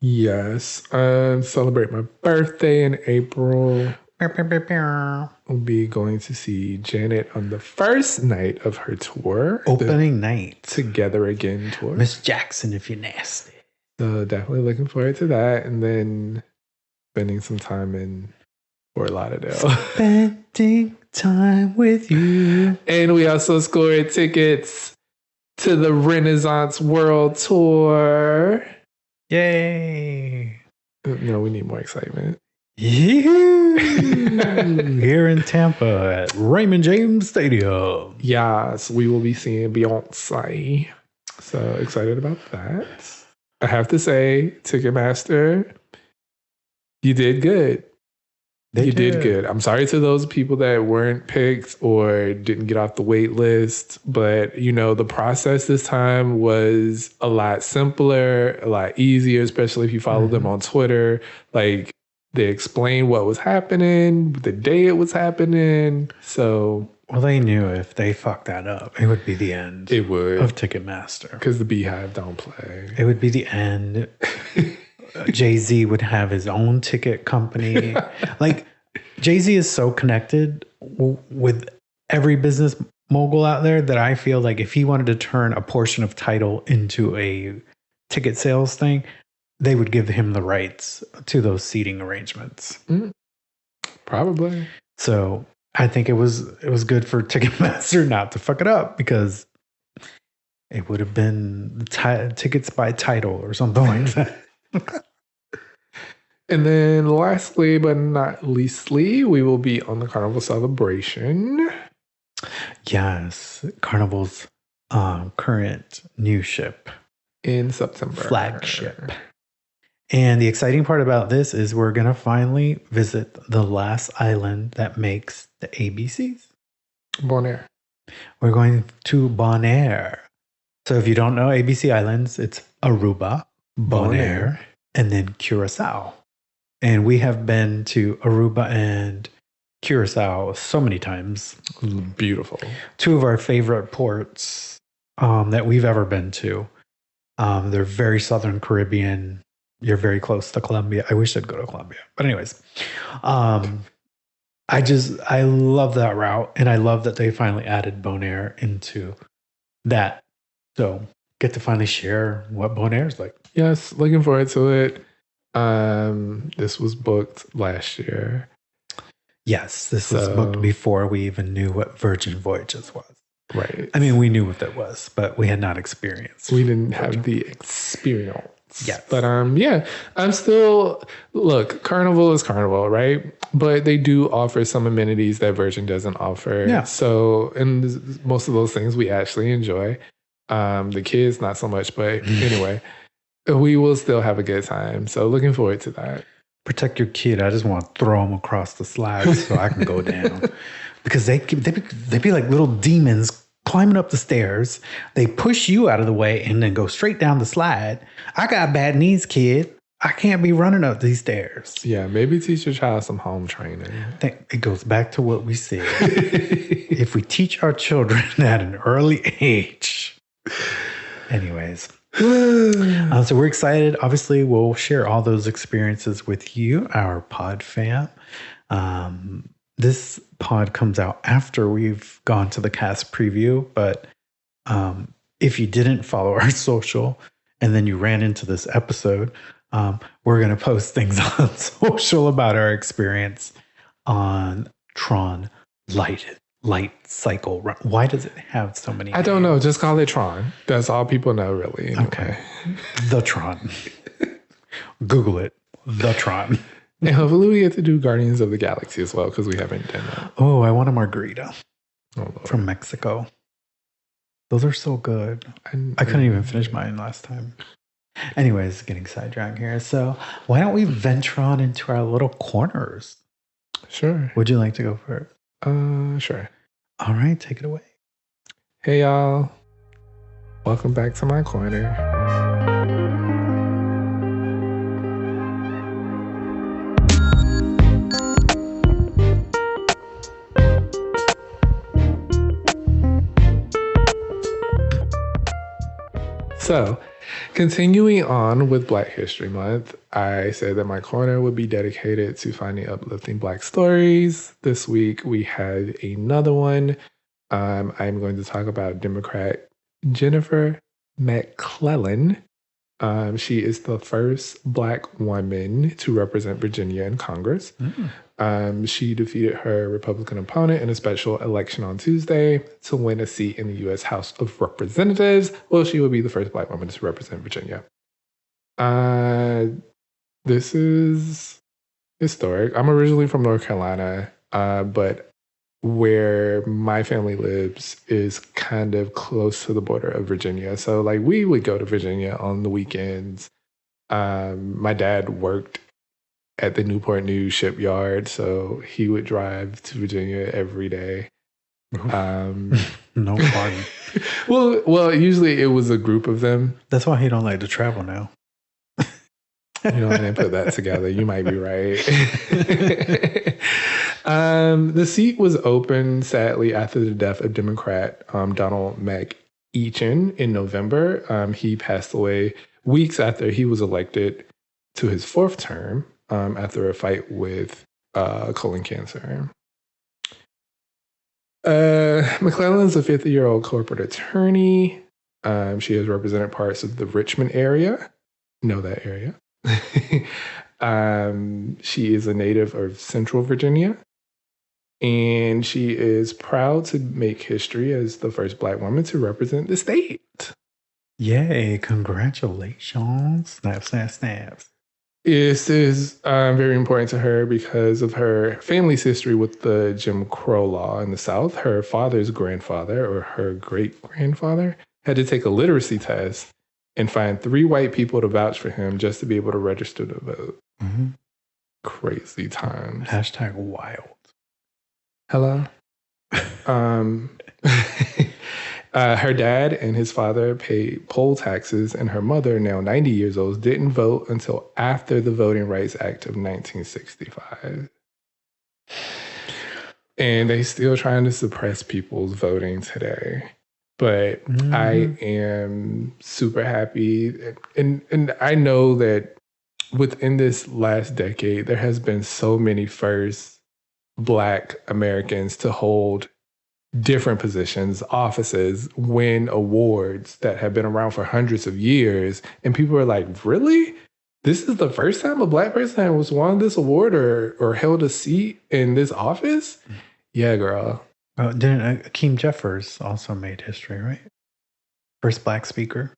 S2: Yes. Celebrate my birthday in April. We'll be going to see Janet on the first night of her tour.
S1: Opening night.
S2: Together Again tour.
S1: Miss Jackson, if you're nasty.
S2: So definitely looking forward to that. And then spending some time in Fort Lauderdale.
S1: Spending time with you.
S2: And we also scored tickets to the Renaissance World Tour.
S1: Yay.
S2: No, we need more excitement.
S1: Here in Tampa at Raymond James Stadium.
S2: Yes, we will be seeing Beyonce. So excited about that. I have to say, Ticketmaster, you did good. You did good. I'm sorry to those people that weren't picked or didn't get off the wait list, but the process this time was a lot simpler, a lot easier, especially if you follow them on Twitter. Like, they explained what was happening, the day it was happening. So,
S1: well, they knew if they fucked that up, it would be the end.
S2: It would
S1: of Ticketmaster,
S2: because the Beehive don't play.
S1: It would be the end. Jay-Z would have his own ticket company. Like, Jay-Z is so connected with every business mogul out there that I feel like if he wanted to turn a portion of Tidal into a ticket sales thing, they would give him the rights to those seating arrangements.
S2: Probably.
S1: So I think it was good for Ticketmaster not to fuck it up, because it would have been tickets by Tidal or something like that.
S2: And then lastly, but not leastly, we will be on the Carnival Celebration.
S1: Yes. Carnival's current new ship.
S2: In September.
S1: Flagship. And the exciting part about this is we're going to finally visit the last island that makes the ABCs.
S2: Bonaire.
S1: We're going to Bonaire. So if you don't know ABC Islands, it's Aruba, Bonaire, and then Curacao. And we have been to Aruba and Curacao so many times.
S2: Beautiful. 2
S1: of our favorite ports that we've ever been to. They're very Southern Caribbean. You're very close to Colombia. I wish I'd go to Colombia. But anyways, I love that route. And I love that they finally added Bonaire into that. So get to finally share what Bonaire is like.
S2: Yes, looking forward to it. This was booked last year.
S1: Yes, this was booked before we even knew what Virgin Voyages was.
S2: Right.
S1: I mean, we knew what that was, but we had not experienced.
S2: We didn't have the experience.
S1: Yes.
S2: But I'm still, look, Carnival is Carnival, right? But they do offer some amenities that Virgin doesn't offer.
S1: Yeah.
S2: So, and most of those things we actually enjoy. The kids, not so much, but anyway, we will still have a good time. So looking forward to that.
S1: Protect your kid. I just want to throw them across the slides so I can go down. Because they be like little demons climbing up the stairs. They push you out of the way and then go straight down the slide. I got bad knees, kid. I can't be running up these stairs.
S2: Yeah, maybe teach your child some home training.
S1: It goes back to what we said. If we teach our children at an early age. Anyways. So we're excited. Obviously, we'll share all those experiences with you, our PodFam. This pod comes out after we've gone to the cast preview. But if you didn't follow our social and then you ran into this episode, we're going to post things on social about our experience on Tron Light Cycle Run. Why does it have so many
S2: I don't know. Just call it Tron. That's all people know, really. Anyway.
S1: Okay. The Tron. Google it. The Tron.
S2: And hopefully we get to do Guardians of the Galaxy as well, because we haven't done that.
S1: Oh, I want a margarita from Mexico. Those are so good. I couldn't even finish mine last time. Anyways, getting sidetracked here. So why don't we venture on into our little corners?
S2: Sure.
S1: Would you like to go first?
S2: Sure.
S1: All right, take it away.
S2: Hey, y'all. Welcome back to my corner. So, continuing on with Black History Month, I said that my corner would be dedicated to finding uplifting Black stories. This week, we have another one. I'm going to talk about Democrat Jennifer McClellan. She is the first Black woman to represent Virginia in Congress. She defeated her Republican opponent in a special election on Tuesday to win a seat in the U.S. House of Representatives. Well, she would be the first Black woman to represent Virginia. This is historic. I'm originally from North Carolina, but where my family lives is kind of close to the border of Virginia. So like we would go to Virginia on the weekends. My dad worked at the Newport News shipyard, so he would drive to Virginia every day.
S1: No fun.
S2: Well, usually it was a group of them.
S1: That's why he don't like to travel now.
S2: I didn't put that together. You might be right. The seat was open, sadly, after the death of Democrat Donald McEachin in November. He passed away weeks after he was elected to his fourth term after a fight with colon cancer. McClellan is a 50-year-old corporate attorney. She has represented parts of the Richmond area. Know that area. She is a native of Central Virginia, and she is proud to make history as the first Black woman to represent the state.
S1: Yay, congratulations. Snap, snap, snaps.
S2: This is very important to her because of her family's history with the Jim Crow law in the South. Her father's grandfather, or her great-grandfather, had to take a literacy test and find 3 white people to vouch for him just to be able to register to vote. Mm-hmm. Crazy times.
S1: Hashtag wild.
S2: Hello? Her dad and his father paid poll taxes, and her mother, now 90 years old, didn't vote until after the Voting Rights Act of 1965. And they still trying to suppress people's voting today. But I am super happy. And I know that within this last decade, there has been so many first Black Americans to hold different positions, offices, win awards that have been around for hundreds of years. And people are like, really? This is the first time a Black person was won this award or held a seat in this office? Yeah, girl.
S1: Didn't Akeem Jeffers also made history, right? First Black speaker.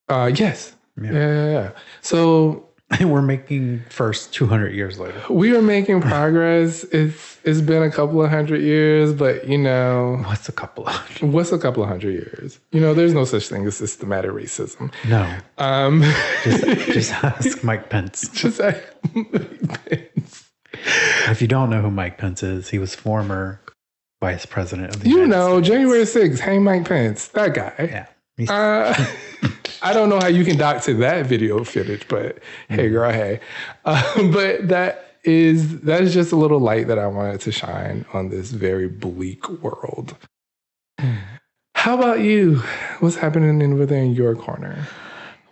S2: Yes. Yeah. So
S1: we're making first 200 years later.
S2: We are making progress. It's been a couple of 100 years, but
S1: what's a couple of 100?
S2: What's a couple of 100 years? There's no such thing as systematic racism.
S1: No. Just ask Mike Pence.
S2: Just ask Mike Pence.
S1: If you don't know who Mike Pence is, he was former Vice President of the United States.
S2: January 6th, hey, Mike Pence, that guy.
S1: Yeah.
S2: I don't know how you can dock to that video footage, but hey, girl, hey. But that is just a little light that I wanted to shine on this very bleak world. How about you? What's happening within your corner?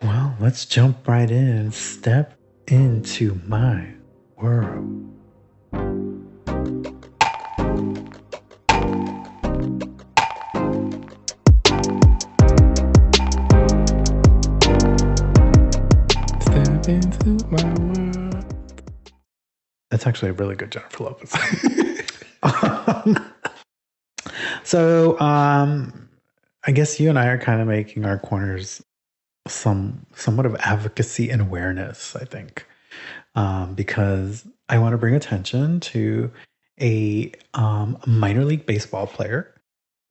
S1: Well, let's jump right in and step into my world.
S2: Step into my world.
S1: That's actually a really good Jennifer Lopez song. So, I guess you and I are kind of making our corners somewhat of advocacy and awareness, I think, because I want to bring attention to a minor league baseball player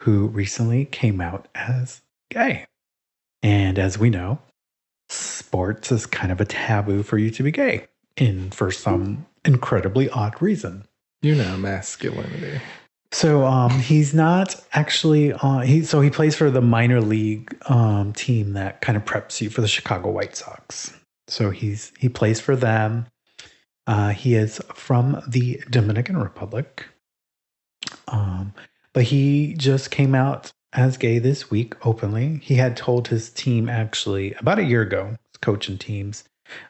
S1: who recently came out as gay. And as we know, sports is kind of a taboo for you to be gay for some incredibly odd reason.
S2: Masculinity.
S1: So he's not actually he plays for the minor league team that kind of preps you for the Chicago White Sox. So he plays for them. He is from the Dominican Republic. But he just came out as gay this week openly. He had told his team actually about a year ago, coaching teams,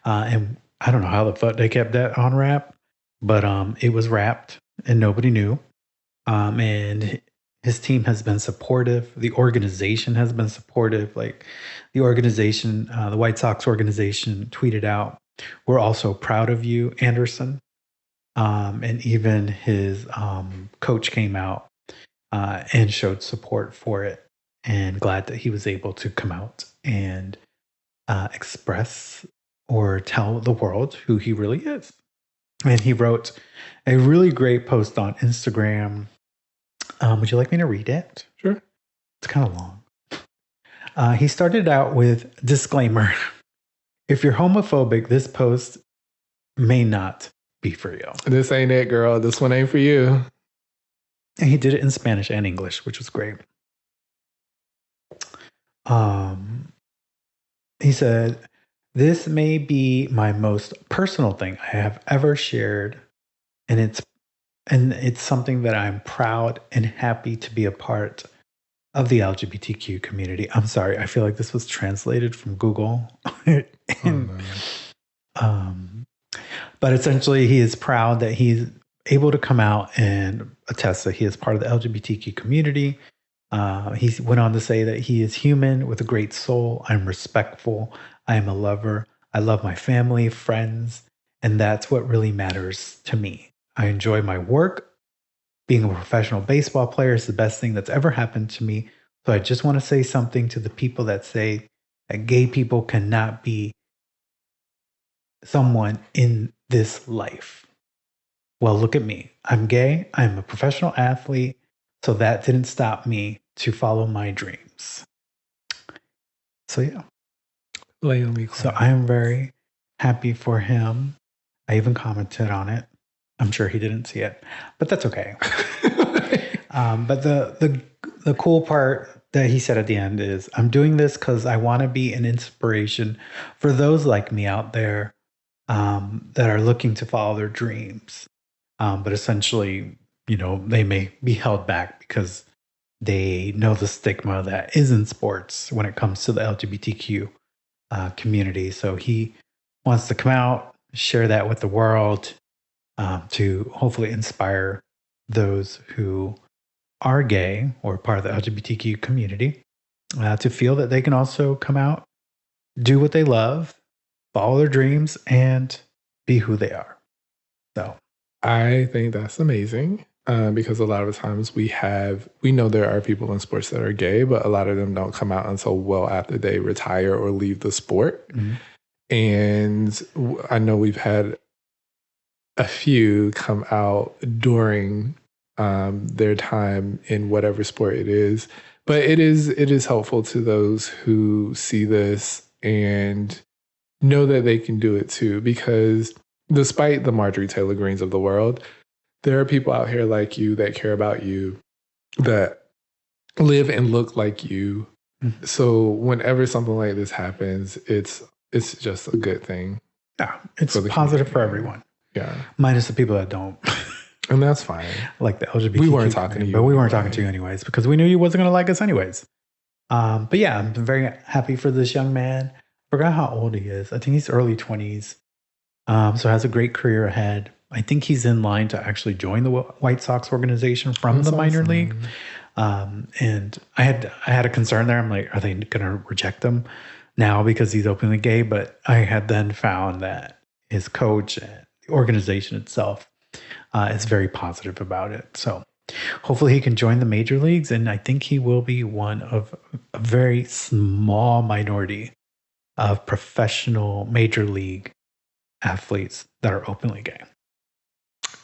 S1: and I don't know how the fuck they kept that on wrap, but it was wrapped and nobody knew. And his team has been supportive. The organization has been supportive. Like the organization, the White Sox organization tweeted out, "We're also proud of you, Anderson." And even his coach came out and showed support for it, and glad that he was able to come out and express or tell the world who he really is. And he wrote a really great post on Instagram. Would you like me to read it?
S2: Sure.
S1: It's kind of long. He started out with disclaimer. If you're homophobic, this post may not be for you.
S2: This ain't it, girl. This one ain't for you.
S1: And he did it in Spanish and English, which was great. He said, "This may be my most personal thing I have ever shared, and it's something that I'm proud and happy to be a part of the LGBTQ community." I'm sorry, I feel like this was translated from Google. But essentially, he is proud that he's able to come out and attest that he is part of the LGBTQ community. He went on to say that he is human with a great soul. I'm respectful. I am a lover. I love my family, friends, and that's what really matters to me. I enjoy my work. Being a professional baseball player is the best thing that's ever happened to me. So I just want to say something to the people that say that gay people cannot be someone in this life. Well, look at me. I'm gay. I'm a professional athlete. So that didn't stop me to follow my dreams. So yeah. So I am very happy for him. I even commented on it. I'm sure he didn't see it, but that's okay. But the cool part that he said at the end is, "I'm doing this because I want to be an inspiration for those like me out there that are looking to follow their dreams." But essentially, they may be held back because they know the stigma that is in sports when it comes to the LGBTQ community. So he wants to come out, share that with the world, to hopefully inspire those who are gay or part of the LGBTQ community to feel that they can also come out, do what they love, follow their dreams, and be who they are. So
S2: I think that's amazing because a lot of times we know there are people in sports that are gay, but a lot of them don't come out until well after they retire or leave the sport. Mm-hmm. And I know we've had a few come out during their time in whatever sport it is. But it is helpful to those who see this and know that they can do it too, because despite the Marjorie Taylor Greens of the world, there are people out here like you that care about you, that live and look like you. Mm-hmm. So whenever something like this happens, it's just a good thing.
S1: Yeah, it's positive for everyone.
S2: Yeah.
S1: Minus the people that don't.
S2: And that's fine.
S1: Like the LGBT.
S2: We weren't talking to you.
S1: But we weren't talking to you anyways, because we knew you wasn't going to like us anyways. But yeah, I'm very happy for this young man. Forgot how old he is. I think he's early 20s. So has a great career ahead. I think he's in line to actually join the White Sox organization from the minor league. And I had a concern there. I'm like, are they going to reject him? now because he's openly gay, but I had then found that his coach and the organization itself is very positive about it. So hopefully he can join the major leagues, and I think he will be one of a very small minority of professional major league athletes that are openly gay.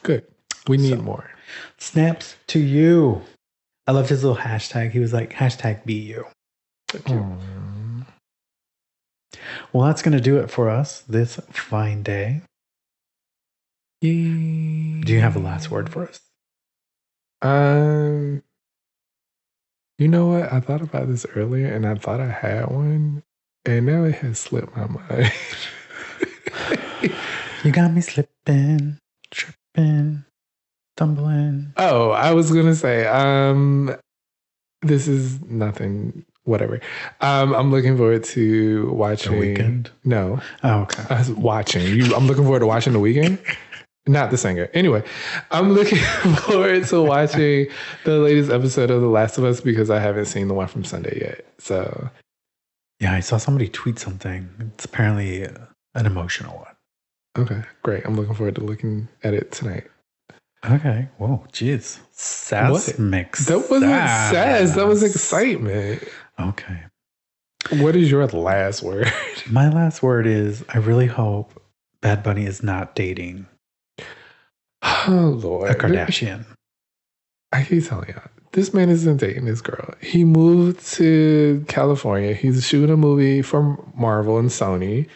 S2: Good. We need more.
S1: Snaps to you. I loved his little hashtag. He was like, hashtag be you. Well, that's going to do it for us this fine day.
S2: Yay.
S1: Do you have a last word for us?
S2: You know what? I thought about this earlier and I thought I had one, and now it has slipped my mind.
S1: You got me slipping, tripping, stumbling.
S2: Oh, I was gonna say, this is nothing. Whatever. I'm looking forward to watching.
S1: The Weekend?
S2: No.
S1: Oh, okay.
S2: I was watching. I'm looking forward to watching The Weekend. Not the singer. Anyway, I'm looking forward to watching the latest episode of The Last of Us because I haven't seen the one from Sunday yet. So,
S1: yeah, I saw somebody tweet something. It's apparently an emotional one.
S2: Okay, great. I'm looking forward to looking at it tonight.
S1: Okay. Whoa, jeez. Sass mix.
S2: That wasn't sass. That was excitement.
S1: Okay.
S2: What is your last word?
S1: My last word is I really hope Bad Bunny is not dating
S2: oh, Lord.
S1: a Kardashian.
S2: I keep telling you, this man isn't dating this girl. He moved to California. He's shooting a movie for Marvel and Sony.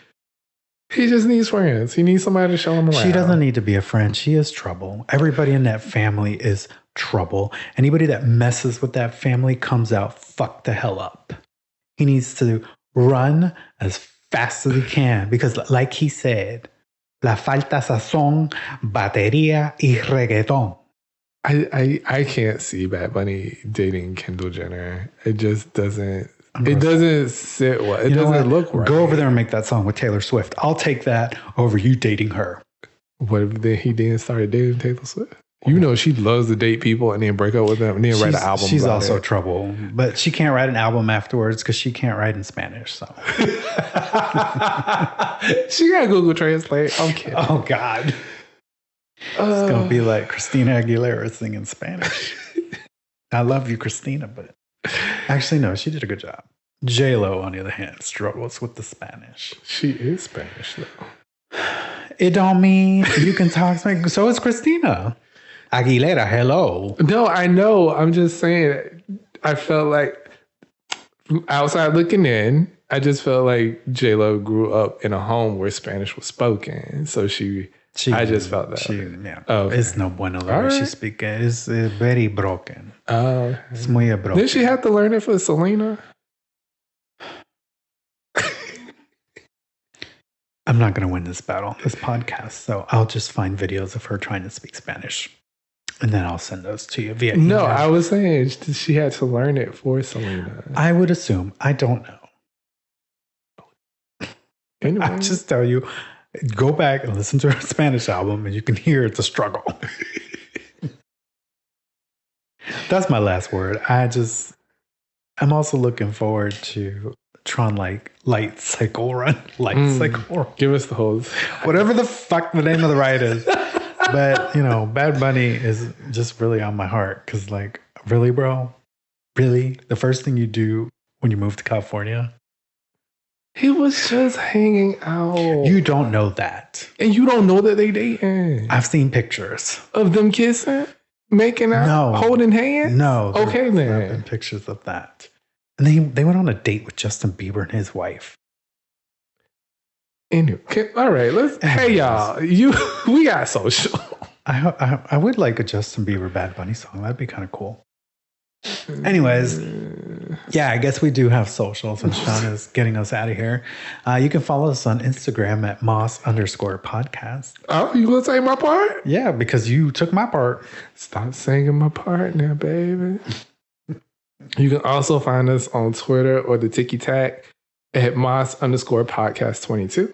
S2: He just needs friends. He needs somebody to show him around.
S1: She doesn't need to be a friend. She is trouble. Everybody in that family is trouble. Anybody that messes with that family comes out fucked the hell up. He needs to run as fast as he can because, like he said, la falta sazón, batería y reggaetón.
S2: I can't see Bad Bunny dating Kendall Jenner. It just doesn't. It doesn't sit well. It doesn't look right.
S1: Go over there and make that song with Taylor Swift. I'll take that over you dating her.
S2: What if he then started dating Taylor Swift? You know she loves to date people and then break up with them and then write an album.
S1: She's also trouble, but she can't write an album afterwards because she can't write in Spanish. So
S2: she got Google Translate. I'm kidding.
S1: Oh God, it's gonna be like Christina Aguilera singing Spanish. I love you, Christina, but actually no, she did a good job. J-Lo, on the other hand, struggles with the Spanish.
S2: She is Spanish though.
S1: It don't mean you can talk Spanish. So is Christina Aguilera. Hello.
S2: No, I know. I'm just saying. I felt like from outside looking in, I just felt like J-Lo grew up in a home where Spanish was spoken. So I just felt that.
S1: It's no bueno the way she speaks. It's very broken.
S2: Oh.
S1: It's muy broken.
S2: Did she have to learn it for Selena?
S1: I'm not going to win this battle, this podcast. So I'll just find videos of her trying to speak Spanish. And then I'll send those to you via email.
S2: No, I was saying she had to learn it for Selena.
S1: I would assume. I don't know.
S2: Anyway.
S1: I just tell you, go back and listen to her Spanish album and you can hear it's a struggle. That's my last word. I'm also looking forward to Tron Light Cycle Run. Cycle Run.
S2: Give us the holes.
S1: Whatever the fuck the name of the ride is. But, Bad Bunny is just really on my heart. Because, really, bro? Really? The first thing you do when you move to California?
S2: He was just hanging out.
S1: You don't know that.
S2: And you don't know that they dating.
S1: I've seen pictures.
S2: Of them kissing? Making out?
S1: No.
S2: Holding hands?
S1: No.
S2: Okay, then.
S1: There have been pictures of that. And they went on a date with Justin Bieber and his wife.
S2: Anyway, all right, hey y'all, we got social.
S1: I would like a Justin Bieber Bad Bunny song. That'd be kind of cool. Anyways, yeah, I guess we do have socials and Shawn is getting us out of here. You can follow us on Instagram at Moss_podcast.
S2: Oh, you gonna say my part?
S1: Yeah, because you took my part.
S2: Stop singing my part now, baby. You can also find us on Twitter or the TikTok at Moss_podcast 22.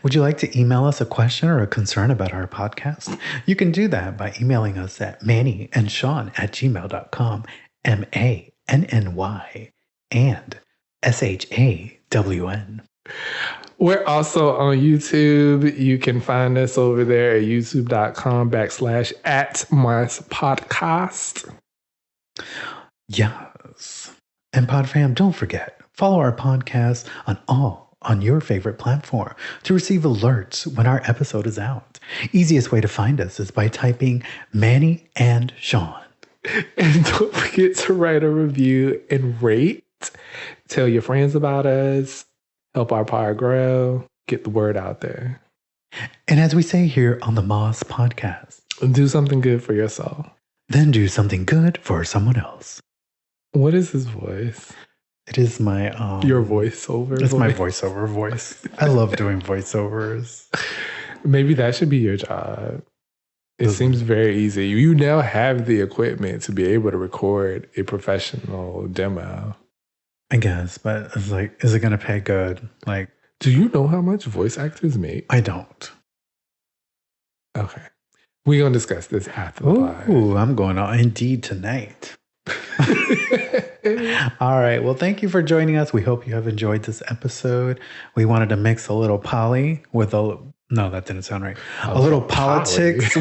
S1: Would you like to email us a question or a concern about our podcast? You can do that by emailing us at mannyandsean@gmail.com, MANNY and SHAWN WN.
S2: We're also on YouTube. You can find us over there at youtube.com/@MarsPodcast.
S1: Yes. And PodFam, don't forget, follow our podcast on your favorite platform to receive alerts when our episode is out. Easiest way to find us is by typing Manny and Shawn.
S2: And don't forget to write a review and rate. Tell your friends about us. Help our pod grow. Get the word out there.
S1: And as we say here on the Moss Podcast,
S2: do something good for yourself.
S1: Then do something good for someone else.
S2: What is his voice?
S1: It is my
S2: your voiceover.
S1: It's my voiceover voice. I love doing voiceovers.
S2: Maybe that should be your job. It seems very easy. You now have the equipment to be able to record a professional demo.
S1: I guess, but it's like, is it going to pay good? Like,
S2: do you know how much voice actors make?
S1: I don't.
S2: Okay. We're going to discuss this after the pod.
S1: Ooh, I'm going on Indeed tonight. All right. Well, thank you for joining us. We hope you have enjoyed this episode. We wanted to mix a little poly with a... No, that didn't sound right. A little politics.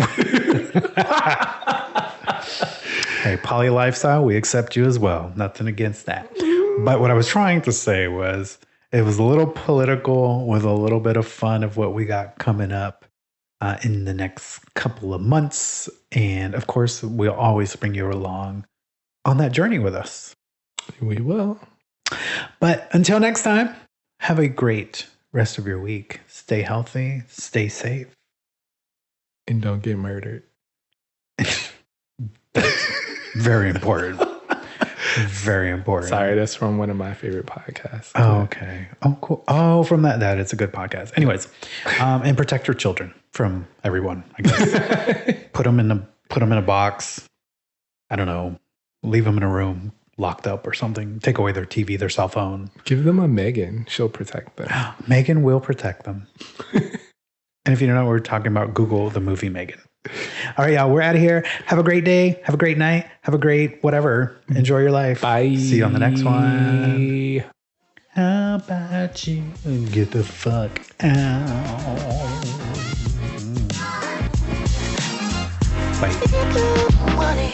S1: Hey, poly lifestyle, we accept you as well. Nothing against that. But what I was trying to say was it was a little political with a little bit of fun of what we got coming up in the next couple of months. And of course, we'll always bring you along on that journey with us.
S2: We will.
S1: But until next time, have a great rest of your week. Stay healthy, stay safe.
S2: And don't get murdered.
S1: That's very important. Very important.
S2: Sorry, that's from one of my favorite podcasts.
S1: Oh, okay. Oh, cool. Oh, from that, it's a good podcast. Anyways, and protect your children from everyone, I guess. Put them in a box. I don't know. Leave them in a room locked up or something. Take away their TV, their cell phone.
S2: Give them a Megan. She'll protect them.
S1: Megan will protect them. And if you don't know what we're talking about, Google the movie Megan. All right, y'all. We're out of here. Have a great day. Have a great night. Have a great whatever. Enjoy your life.
S2: Bye.
S1: See you on the next one. How about you get the fuck out? Bye.